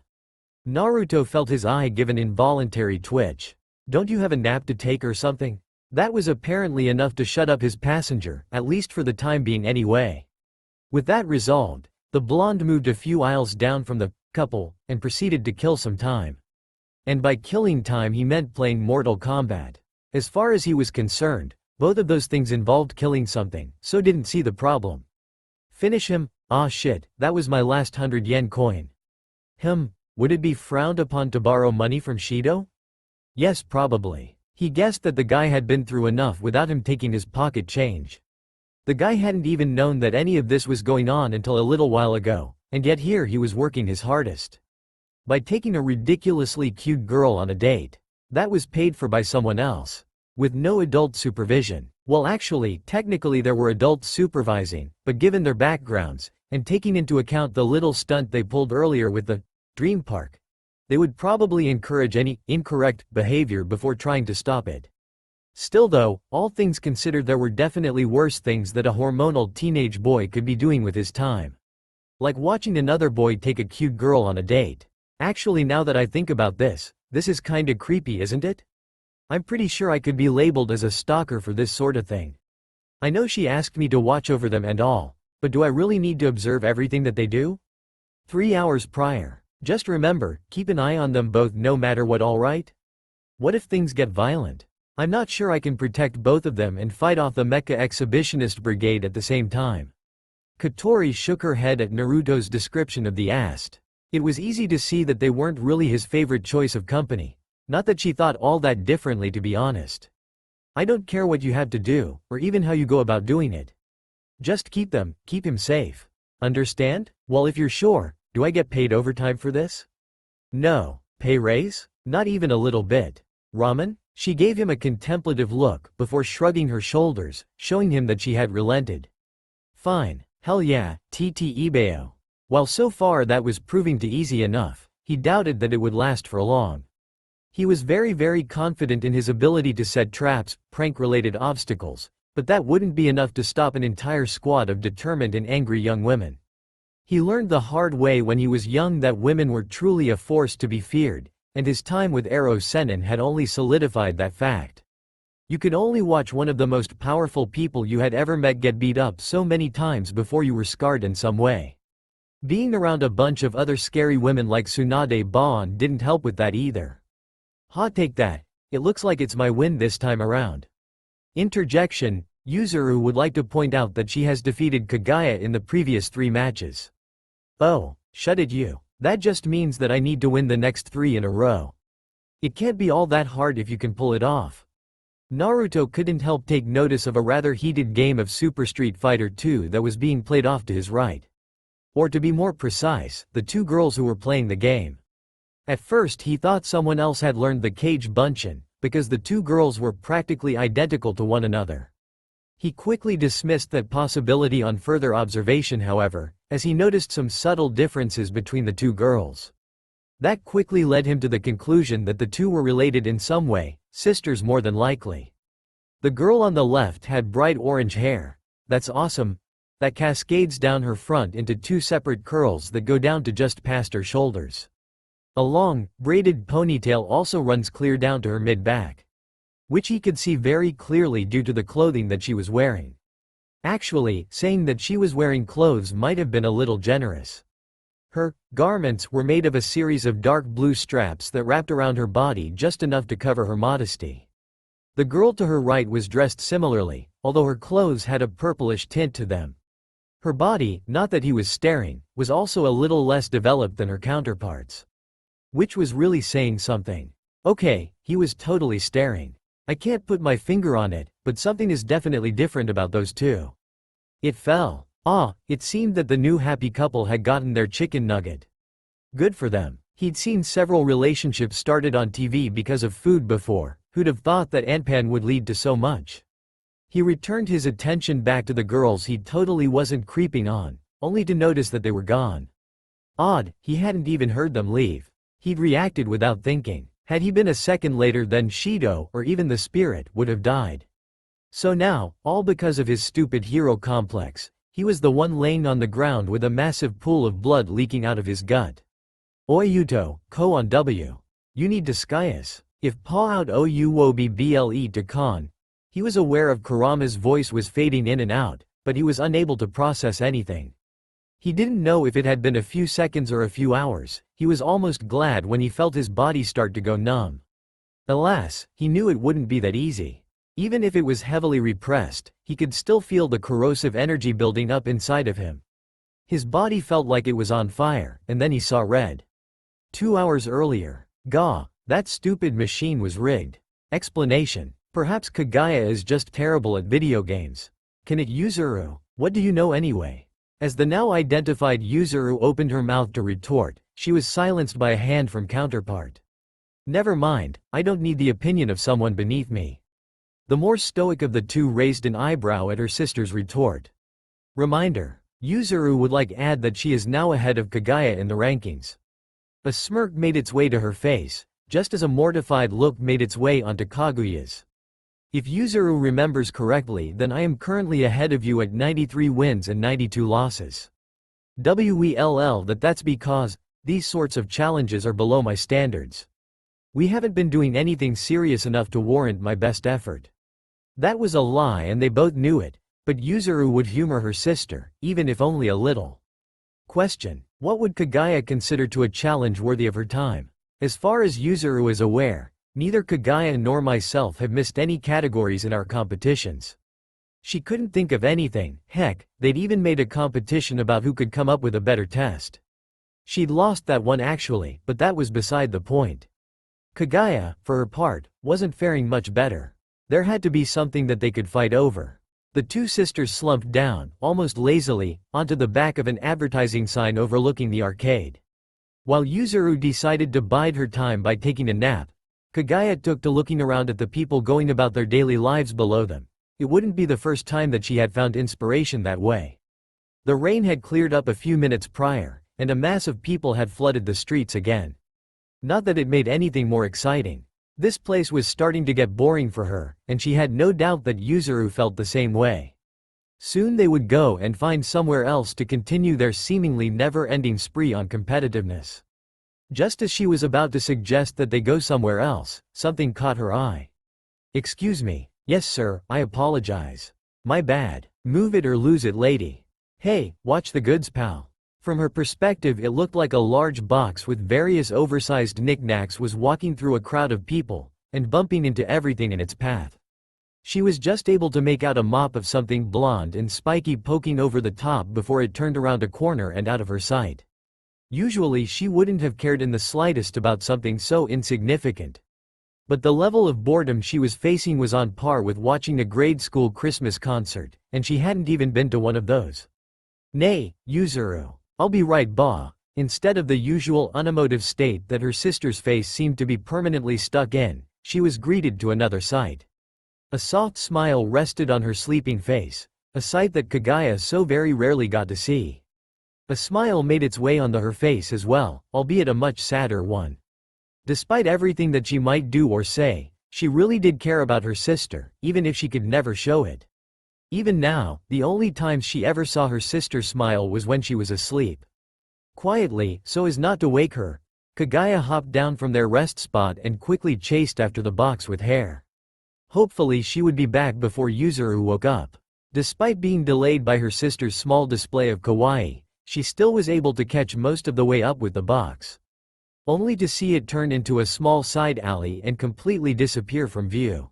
Naruto felt his eye give an involuntary twitch. Don't you have a nap to take or something? That was apparently enough to shut up his passenger, at least for the time being anyway. With that resolved, the blonde moved a few aisles down from the couple, and proceeded to kill some time. And by killing time he meant playing Mortal Kombat. As far as he was concerned, both of those things involved killing something, so didn't see the problem. Finish him? Ah shit, that was my last 100 yen coin. Would it be frowned upon to borrow money from Shido? Yes, probably. He guessed that the guy had been through enough without him taking his pocket change. The guy hadn't even known that any of this was going on until a little while ago, and yet here he was working his hardest. By taking a ridiculously cute girl on a date. That was paid for by someone else. With no adult supervision. Well actually, technically there were adults supervising, but given their backgrounds, and taking into account the little stunt they pulled earlier with the dream park, they would probably encourage any incorrect behavior before trying to stop it. Still though, all things considered there were definitely worse things that a hormonal teenage boy could be doing with his time. Like watching another boy take a cute girl on a date. Actually now that I think about this is kinda creepy isn't it? I'm pretty sure I could be labeled as a stalker for this sort of thing. I know she asked me to watch over them and all, but do I really need to observe everything that they do? 3 hours prior. Just remember, keep an eye on them both no matter what, alright? What if things get violent? I'm not sure I can protect both of them and fight off the Mecha Exhibitionist Brigade at the same time. Kotori shook her head at Naruto's description of the AST. It was easy to see that they weren't really his favorite choice of company. Not that she thought all that differently, to be honest. I don't care what you have to do, or even how you go about doing it. Just keep him safe. Understand? Well, if you're sure, do I get paid overtime for this? No. Pay raise? Not even a little bit. Ramen? She gave him a contemplative look before shrugging her shoulders, showing him that she had relented. Fine. Hell yeah, TT Ibeo. While so far that was proving to easy enough, he doubted that it would last for long. He was very confident in his ability to set traps, prank-related obstacles, but that wouldn't be enough to stop an entire squad of determined and angry young women. He learned the hard way when he was young that women were truly a force to be feared, and his time with Ero Sennin had only solidified that fact. You could only watch one of the most powerful people you had ever met get beat up so many times before you were scarred in some way. Being around a bunch of other scary women like Tsunade Baon didn't help with that either. Hot take that, it looks like it's my win this time around. Interjection, Yuzuru would like to point out that she has defeated Kagaya in the previous 3 matches. Oh, shut it you. That just means that I need to win the next 3 in a row. It can't be all that hard if you can pull it off. Naruto couldn't help take notice of a rather heated game of Super Street Fighter 2 that was being played off to his right. Or to be more precise, the 2 girls who were playing the game. At first he thought someone else had learned the Kage Bunshin, because the 2 girls were practically identical to one another. He quickly dismissed that possibility on further observation, however, as he noticed some subtle differences between the 2 girls. That quickly led him to the conclusion that the 2 were related in some way, sisters more than likely. The girl on the left had bright orange hair. That's awesome. That cascades down her front into 2 separate curls that go down to just past her shoulders. A long, braided ponytail also runs clear down to her mid-back, which he could see very clearly due to the clothing that she was wearing. Actually, saying that she was wearing clothes might have been a little generous. Her garments were made of a series of dark blue straps that wrapped around her body just enough to cover her modesty. The girl to her right was dressed similarly, although her clothes had a purplish tint to them. Her body, not that he was staring, was also a little less developed than her counterparts. Which was really saying something. Okay, he was totally staring. I can't put my finger on it, but something is definitely different about those 2. It fell. It seemed that the new happy couple had gotten their chicken nugget. Good for them. He'd seen several relationships started on TV because of food before. Who'd have thought that Anpan would lead to so much? He returned his attention back to the girls he totally wasn't creeping on, only to notice that they were gone. Odd, he hadn't even heard them leave. He'd reacted without thinking. Had he been a second later, then Shido, or even the spirit, would have died. So now, all because of his stupid hero complex, he was the one laying on the ground with a massive pool of blood leaking out of his gut. Oi Yuto, ko on W. You need to Skyus. If paw out o u wo b ble to con. He was aware of Kurama's voice was fading in and out, but he was unable to process anything. He didn't know if it had been a few seconds or a few hours. He was almost glad when he felt his body start to go numb. Alas, he knew it wouldn't be that easy. Even if it was heavily repressed, he could still feel the corrosive energy building up inside of him. His body felt like it was on fire, and then he saw red. 2 hours earlier. Gah, that stupid machine was rigged. Explanation. Perhaps Kagaya is just terrible at video games. Can it Yuzuru? What do you know anyway? As the now identified Yuzuru opened her mouth to retort, she was silenced by a hand from counterpart. Never mind, I don't need the opinion of someone beneath me. The more stoic of the 2 raised an eyebrow at her sister's retort. Reminder. Yuzuru would like add that she is now ahead of Kagaya in the rankings. A smirk made its way to her face, just as a mortified look made its way onto Kaguya's. If Yuzuru remembers correctly, then I am currently ahead of you at 93 wins and 92 losses. That's because these sorts of challenges are below my standards. We haven't been doing anything serious enough to warrant my best effort. That was a lie and they both knew it, But Yuzuru would humor her sister, even if only a little. Question: what would Kagaya consider to a challenge worthy of her time? As far as Yuzuru is aware, neither Kagaya nor myself have missed any categories in our competitions. She couldn't think of anything. Heck, they'd even made a competition about who could come up with a better test. She'd lost that one actually, but that was beside the point. Kagaya, for her part, wasn't faring much better. There had to be something that they could fight over. The two sisters slumped down, almost lazily, onto the back of an advertising sign overlooking the arcade. While Yuzuru decided to bide her time by taking a nap, Kagaya took to looking around at the people going about their daily lives below them. It wouldn't be the first time that she had found inspiration that way. The rain had cleared up a few minutes prior, and a mass of people had flooded the streets again. Not that it made anything more exciting. This place was starting to get boring for her, and she had no doubt that Yuzuru felt the same way. Soon they would go and find somewhere else to continue their seemingly never-ending spree on competitiveness. Just as she was about to suggest that they go somewhere else, something caught her eye. "Excuse me." "Yes sir, I apologize. My bad. Move it or lose it lady." "Hey, watch the goods pal." From her perspective it looked like a large box with various oversized knickknacks was walking through a crowd of people, and bumping into everything in its path. She was just able to make out a mop of something blonde and spiky poking over the top before it turned around a corner and out of her sight. Usually she wouldn't have cared in the slightest about something so insignificant. But the level of boredom she was facing was on par with watching a grade school Christmas concert, and she hadn't even been to one of those. "Nay, Yuzuru. I'll be right ba." Instead of the usual unemotive state that her sister's face seemed to be permanently stuck in, she was greeted to another sight. A soft smile rested on her sleeping face, a sight that Kagaya so very rarely got to see. A smile made its way onto her face as well, albeit a much sadder one. Despite everything that she might do or say, she really did care about her sister, even if she could never show it. Even now, the only times she ever saw her sister smile was when she was asleep. Quietly, so as not to wake her, Kagaya hopped down from their rest spot and quickly chased after the box with hair. Hopefully she would be back before Yuzuru woke up. Despite being delayed by her sister's small display of kawaii, she still was able to catch most of the way up with the box. Only to see it turn into a small side alley and completely disappear from view.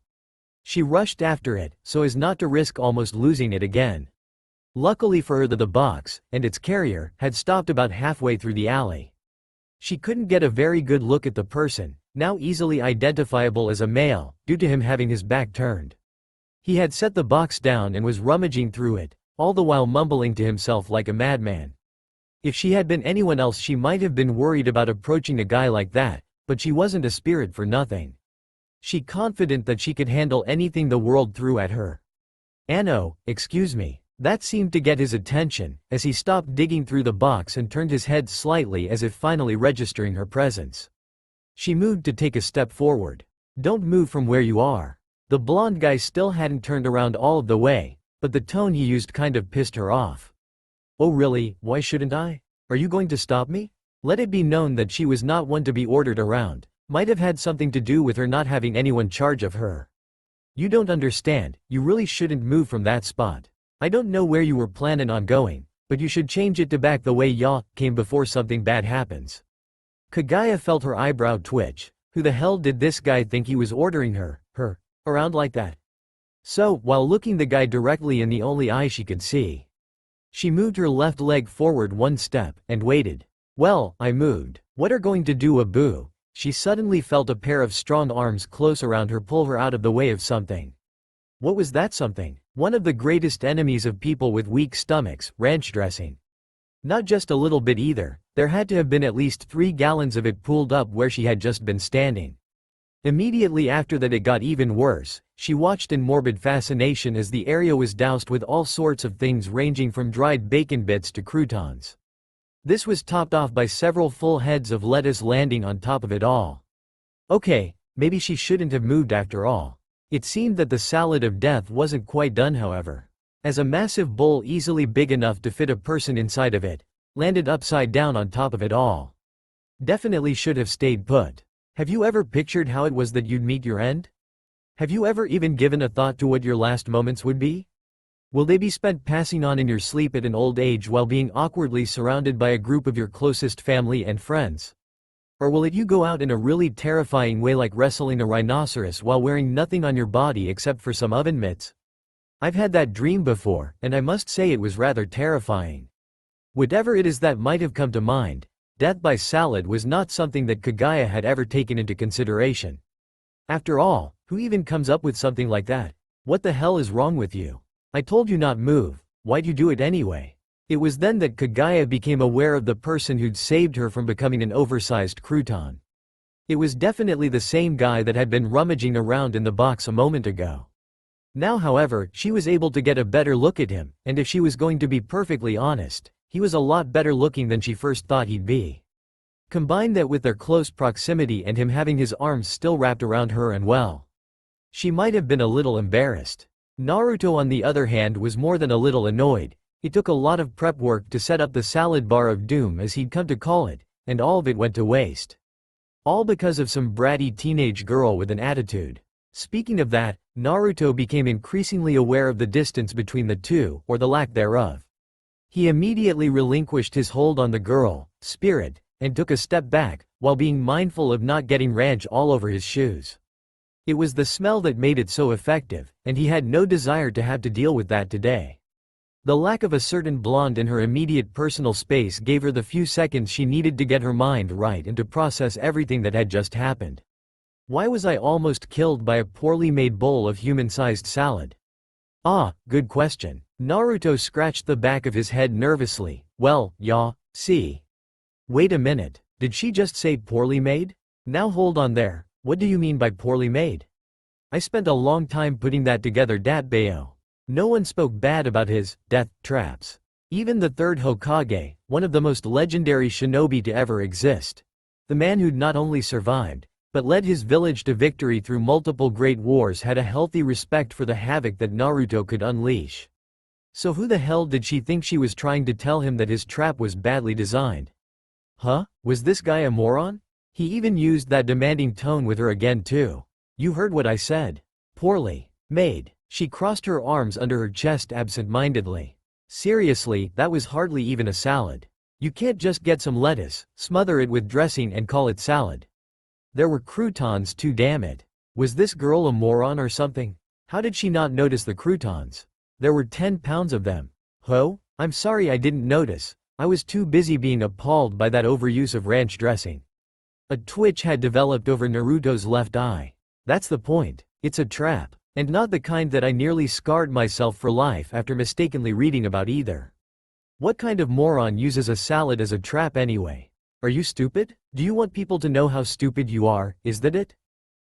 She rushed after it, so as not to risk almost losing it again. Luckily for her the box, and its carrier, had stopped about halfway through the alley. She couldn't get a very good look at the person, now easily identifiable as a male, due to him having his back turned. He had set the box down and was rummaging through it, all the while mumbling to himself like a madman. If she had been anyone else she might have been worried about approaching a guy like that, but she wasn't a spirit for nothing. She confident that she could handle anything the world threw at her. "Anno, excuse me." That seemed to get his attention, as he stopped digging through the box and turned his head slightly as if finally registering her presence. She moved to take a step forward. "Don't move from where you are." The blonde guy still hadn't turned around all of the way, but the tone he used kind of pissed her off. "Oh really, why shouldn't I? Are you going to stop me?" Let it be known that she was not one to be ordered around. Might have had something to do with her not having anyone charge of her. "You don't understand, you really shouldn't move from that spot. I don't know where you were planning on going, but you should change it to back the way ya came before something bad happens." Kagaya felt her eyebrow twitch. Who the hell did this guy think he was ordering her around like that? So, while looking the guy directly in the only eye she could see, she moved her left leg forward one step, and waited. "Well, I moved. What are going to do, Abu?" She suddenly felt a pair of strong arms close around her pull her out of the way of something. What was that something? One of the greatest enemies of people with weak stomachs, ranch dressing. Not just a little bit either, there had to have been at least 3 gallons of it pooled up where she had just been standing. Immediately after that it got even worse. She watched in morbid fascination as the area was doused with all sorts of things ranging from dried bacon bits to croutons. This was topped off by several full heads of lettuce landing on top of it all. Okay, maybe she shouldn't have moved after all. It seemed that the salad of death wasn't quite done however, as a massive bowl easily big enough to fit a person inside of it, landed upside down on top of it all. Definitely should have stayed put. Have you ever pictured how it was that you'd meet your end? Have you ever even given a thought to what your last moments would be? Will they be spent passing on in your sleep at an old age while being awkwardly surrounded by a group of your closest family and friends? Or will you go out in a really terrifying way like wrestling a rhinoceros while wearing nothing on your body except for some oven mitts? I've had that dream before, and I must say it was rather terrifying. Whatever it is that might have come to mind, death by salad was not something that Kagaya had ever taken into consideration. After all, who even comes up with something like that? What the hell is wrong with you? I told you not move, why'd you do it anyway? It was then that Kagaya became aware of the person who'd saved her from becoming an oversized crouton. It was definitely the same guy that had been rummaging around in the box a moment ago. Now however, she was able to get a better look at him, and if she was going to be perfectly honest, he was a lot better looking than she first thought he'd be. Combine that with their close proximity and him having his arms still wrapped around her and well, she might have been a little embarrassed. Naruto on the other hand was more than a little annoyed. It took a lot of prep work to set up the salad bar of doom as he'd come to call it, and all of it went to waste. All because of some bratty teenage girl with an attitude. Speaking of that, Naruto became increasingly aware of the distance between the two, or the lack thereof. He immediately relinquished his hold on the girl, Spirit, and took a step back, while being mindful of not getting ranch all over his shoes. It was the smell that made it so effective, and he had no desire to have to deal with that today. The lack of a certain blonde in her immediate personal space gave her the few seconds she needed to get her mind right and to process everything that had just happened. Why was I almost killed by a poorly made bowl of human-sized salad? Ah, good question. Naruto scratched the back of his head nervously. Well, yeah, see. Wait a minute, did she just say poorly made? Now hold on there, what do you mean by poorly made? I spent a long time putting that together, Datbayo. No one spoke bad about his death traps. Even the third Hokage, one of the most legendary shinobi to ever exist. The man who'd not only survived, but led his village to victory through multiple great wars, had a healthy respect for the havoc that Naruto could unleash. So who the hell did she think she was trying to tell him that his trap was badly designed? Huh? Was this guy a moron? He even used that demanding tone with her again too. You heard what I said. Poorly made. She crossed her arms under her chest absent-mindedly. Seriously, that was hardly even a salad. You can't just get some lettuce, smother it with dressing and call it salad. There were croutons too, damn it. Was this girl a moron or something? How did she not notice the croutons? There were 10 pounds of them. Ho? I'm sorry I didn't notice. I was too busy being appalled by that overuse of ranch dressing. A twitch had developed over Naruto's left eye. That's the point. It's a trap. And not the kind that I nearly scarred myself for life after mistakenly reading about either. What kind of moron uses a salad as a trap anyway? Are you stupid? Do you want people to know how stupid you are, is that it?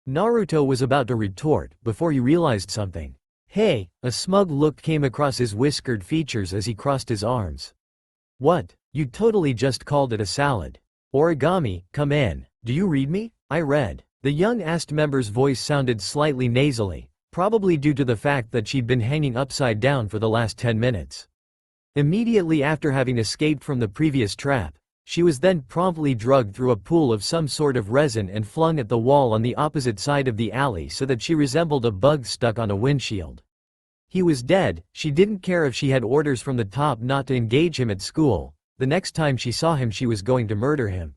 Naruto was about to retort, before he realized something. Hey, a smug look came across his whiskered features as he crossed his arms. What? You totally just called it a salad. Origami, come in. Do you read me? I read. The young AST member's voice sounded slightly nasally, probably due to the fact that she'd been hanging upside down for the last 10 minutes. Immediately after having escaped from the previous trap, she was then promptly drugged through a pool of some sort of resin and flung at the wall on the opposite side of the alley so that she resembled a bug stuck on a windshield. He was dead. She didn't care if she had orders from the top not to engage him at school. The next time she saw him she was going to murder him.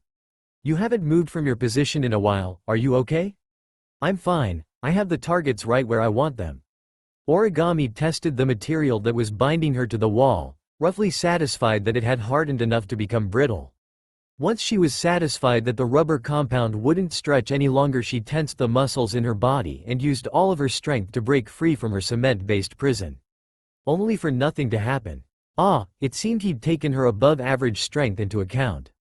You haven't moved from your position in a while, are you okay? I'm fine, I have the targets right where I want them. Origami tested the material that was binding her to the wall, roughly satisfied that it had hardened enough to become brittle. Once she was satisfied that the rubber compound wouldn't stretch any longer, she tensed the muscles in her body and used all of her strength to break free from her cement-based prison. Only for nothing to happen. Ah, it seemed he'd taken her above-average strength into account.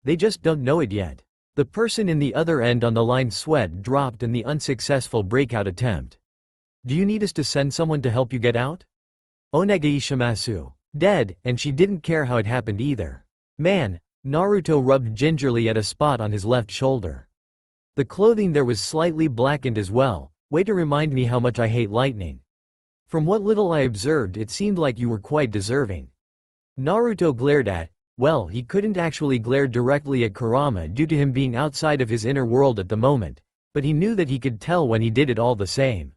They just don't know it yet. The person in the other end on the line sweat dropped in the unsuccessful breakout attempt. Do you need us to send someone to help you get out? Onegai shimasu. Dead, and she didn't care how it happened either. Man. Naruto rubbed gingerly at a spot on his left shoulder. The clothing there was slightly blackened as well. Way to remind me how much I hate lightning. From what little I observed, it seemed like you were quite deserving. Naruto glared at, well, he couldn't actually glare directly at Kurama due to him being outside of his inner world at the moment, but he knew that he could tell when he did it all the same.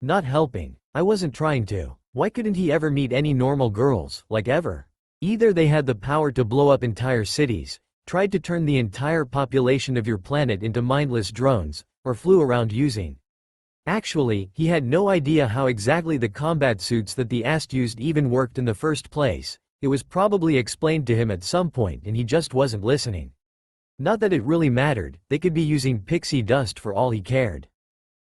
Not helping. I wasn't trying to. Why couldn't he ever meet any normal girls, like ever? Either they had the power to blow up entire cities, tried to turn the entire population of your planet into mindless drones, or flew around using. Actually, he had no idea how exactly the combat suits that the Ast used even worked in the first place. It was probably explained to him at some point and he just wasn't listening. Not that it really mattered, they could be using pixie dust for all he cared.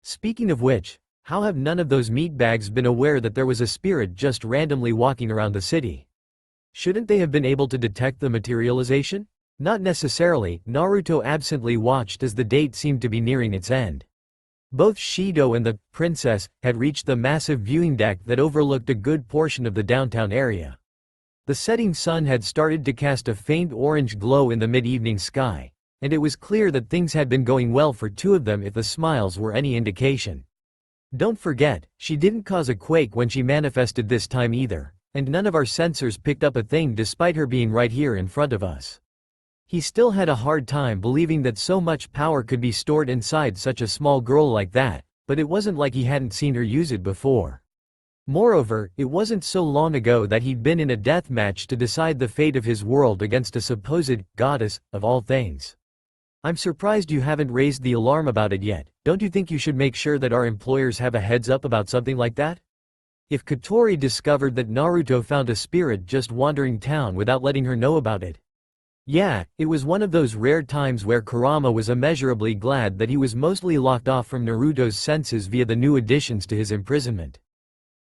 Speaking of which, how have none of those meatbags been aware that there was a spirit just randomly walking around the city? Shouldn't they have been able to detect the materialization? Not necessarily. Naruto absently watched as the date seemed to be nearing its end. Both Shido and the princess had reached the massive viewing deck that overlooked a good portion of the downtown area. The setting sun had started to cast a faint orange glow in the mid-evening sky, and it was clear that things had been going well for two of them if the smiles were any indication. Don't forget, she didn't cause a quake when she manifested this time either, and none of our sensors picked up a thing despite her being right here in front of us. He still had a hard time believing that so much power could be stored inside such a small girl like that, but it wasn't like he hadn't seen her use it before. Moreover, it wasn't so long ago that he'd been in a death match to decide the fate of his world against a supposed goddess, of all things. I'm surprised you haven't raised the alarm about it yet. Don't you think you should make sure that our employers have a heads up about something like that? If Kotori discovered that Naruto found a spirit just wandering town without letting her know about it. Yeah, it was one of those rare times where Kurama was immeasurably glad that he was mostly locked off from Naruto's senses via the new additions to his imprisonment.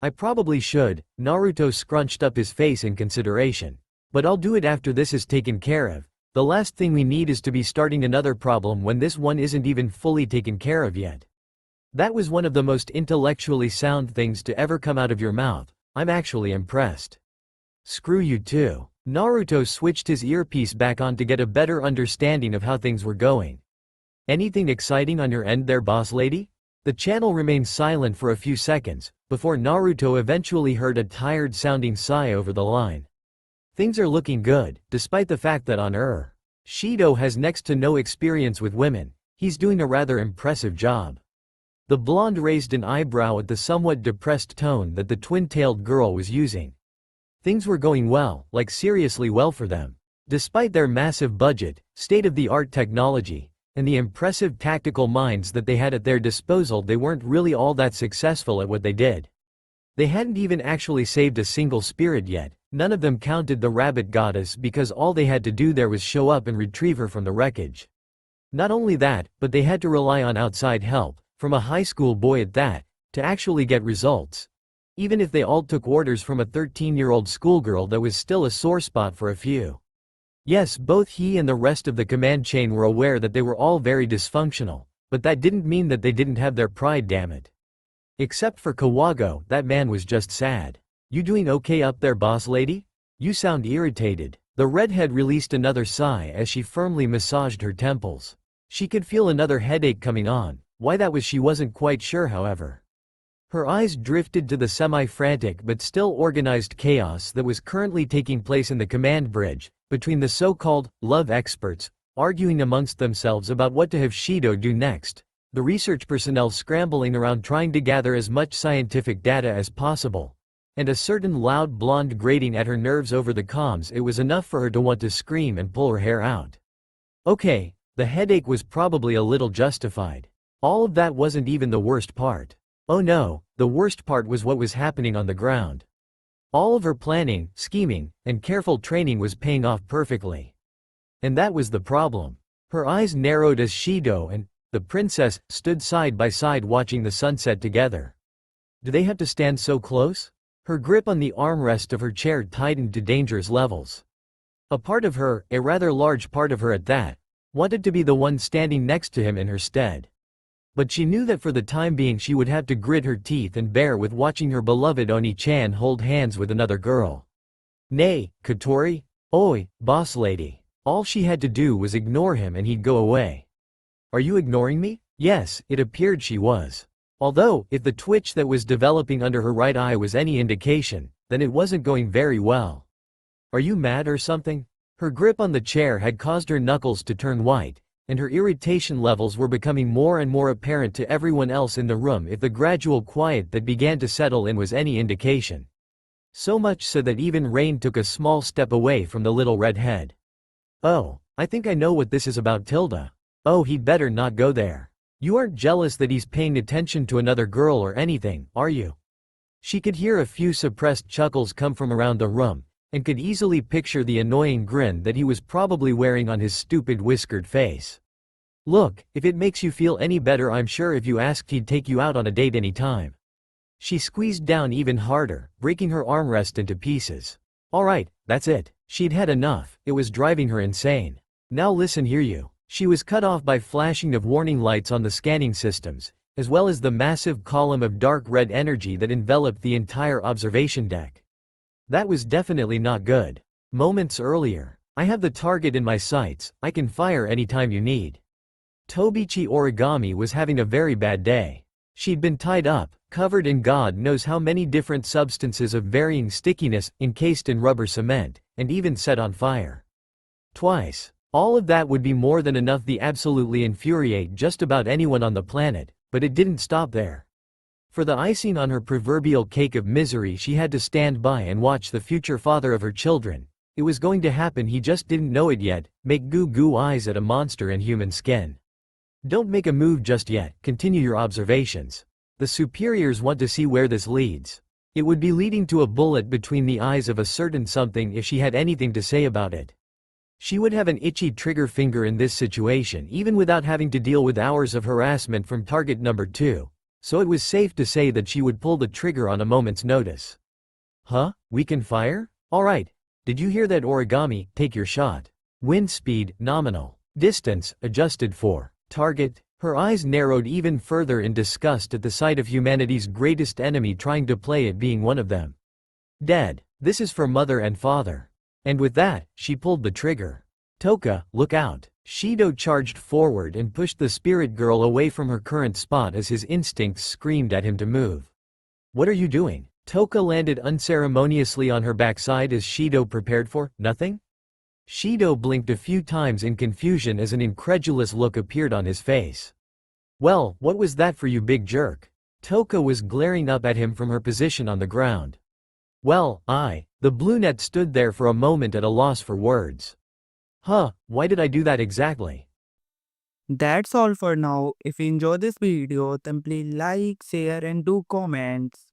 I probably should. Naruto scrunched up his face in consideration. But I'll do it after this is taken care of. The last thing we need is to be starting another problem when this one isn't even fully taken care of yet. That was one of the most intellectually sound things to ever come out of your mouth. I'm actually impressed. Screw you too. Naruto switched his earpiece back on to get a better understanding of how things were going. Anything exciting on your end there, boss lady? The channel remained silent for a few seconds, before Naruto eventually heard a tired-sounding sigh over the line. Things are looking good, despite the fact that Shido has next to no experience with women. He's doing a rather impressive job. The blonde raised an eyebrow at the somewhat depressed tone that the twin-tailed girl was using. Things were going well, like seriously well for them. Despite their massive budget, state-of-the-art technology, and the impressive tactical minds that they had at their disposal, they weren't really all that successful at what they did. They hadn't even actually saved a single spirit yet. None of them counted the rabbit goddess because all they had to do there was show up and retrieve her from the wreckage. Not only that, but they had to rely on outside help, from a high school boy at that, to actually get results. Even if they all took orders from a 13-year-old schoolgirl, that was still a sore spot for a few. Yes, both he and the rest of the command chain were aware that they were all very dysfunctional, but that didn't mean that they didn't have their pride, damn it. Except for Kawago, that man was just sad. You doing okay up there, boss lady? You sound irritated. The redhead released another sigh as she firmly massaged her temples. She could feel another headache coming on. Why that was she wasn't quite sure, however. Her eyes drifted to the semi-frantic but still organized chaos that was currently taking place in the command bridge, between the so-called love experts, arguing amongst themselves about what to have Shido do next, the research personnel scrambling around trying to gather as much scientific data as possible, and a certain loud blonde grating at her nerves over the comms. It was enough for her to want to scream and pull her hair out. Okay, the headache was probably a little justified. All of that wasn't even the worst part. Oh no, the worst part was what was happening on the ground. All of her planning, scheming, and careful training was paying off perfectly. And that was the problem. Her eyes narrowed as Shido and the princess stood side by side watching the sunset together. Do they have to stand so close? Her grip on the armrest of her chair tightened to dangerous levels. A part of her, a rather large part of her at that, wanted to be the one standing next to him in her stead. But she knew that for the time being she would have to grit her teeth and bear with watching her beloved Oni-chan hold hands with another girl. Nay, Kotori? Oi, boss lady. All she had to do was ignore him and he'd go away. Are you ignoring me? Yes, it appeared she was. Although, if the twitch that was developing under her right eye was any indication, then it wasn't going very well. Are you mad or something? Her grip on the chair had caused her knuckles to turn white, and her irritation levels were becoming more and more apparent to everyone else in the room. If the gradual quiet that began to settle in was any indication, So much so that even Rain took a small step away from the little red head. Oh, I think I know what this is about, Tilda. Oh, he'd better not go there. You aren't jealous that he's paying attention to another girl or anything, are you? She could hear a few suppressed chuckles come from around the room, and could easily picture the annoying grin that he was probably wearing on his stupid whiskered face. Look, if it makes you feel any better, I'm sure if you asked he'd take you out on a date any time. She squeezed down even harder, breaking her armrest into pieces. Alright, that's it. She'd had enough, it was driving her insane. Now listen here you. She was cut off by flashing of warning lights on the scanning systems, as well as the massive column of dark red energy that enveloped the entire observation deck. That was definitely not good. Moments earlier, I have the target in my sights, I can fire anytime you need. Tobichi Origami was having a very bad day. She'd been tied up, covered in God knows how many different substances of varying stickiness, encased in rubber cement, and even set on fire. Twice. All of that would be more than enough to absolutely infuriate just about anyone on the planet, but it didn't stop there. For the icing on her proverbial cake of misery, she had to stand by and watch the future father of her children. It was going to happen, he just didn't know it yet, make goo-goo eyes at a monster in human skin. Don't make a move just yet, continue your observations. The superiors want to see where this leads. It would be leading to a bullet between the eyes of a certain something if she had anything to say about it. She would have an itchy trigger finger in this situation even without having to deal with hours of harassment from target number 2, so it was safe to say that she would pull the trigger on a moment's notice. Huh? We can fire? Alright. Did you hear that, Origami? Take your shot. Wind speed, nominal. Distance, adjusted for. Target. Her eyes narrowed even further in disgust at the sight of humanity's greatest enemy trying to play it being one of them. Dead. This is for mother and father. And with that, she pulled the trigger. Toka, look out. Shido charged forward and pushed the spirit girl away from her current spot as his instincts screamed at him to move. What are you doing? Toka landed unceremoniously on her backside as Shido prepared for nothing? Shido blinked a few times in confusion as an incredulous look appeared on his face. Well, what was that for, you big jerk? Toka was glaring up at him from her position on the ground. Well, the brunette stood there for a moment at a loss for words. Huh, why did I do that exactly? That's all for now. If you enjoy this video, then please like, share and do comments.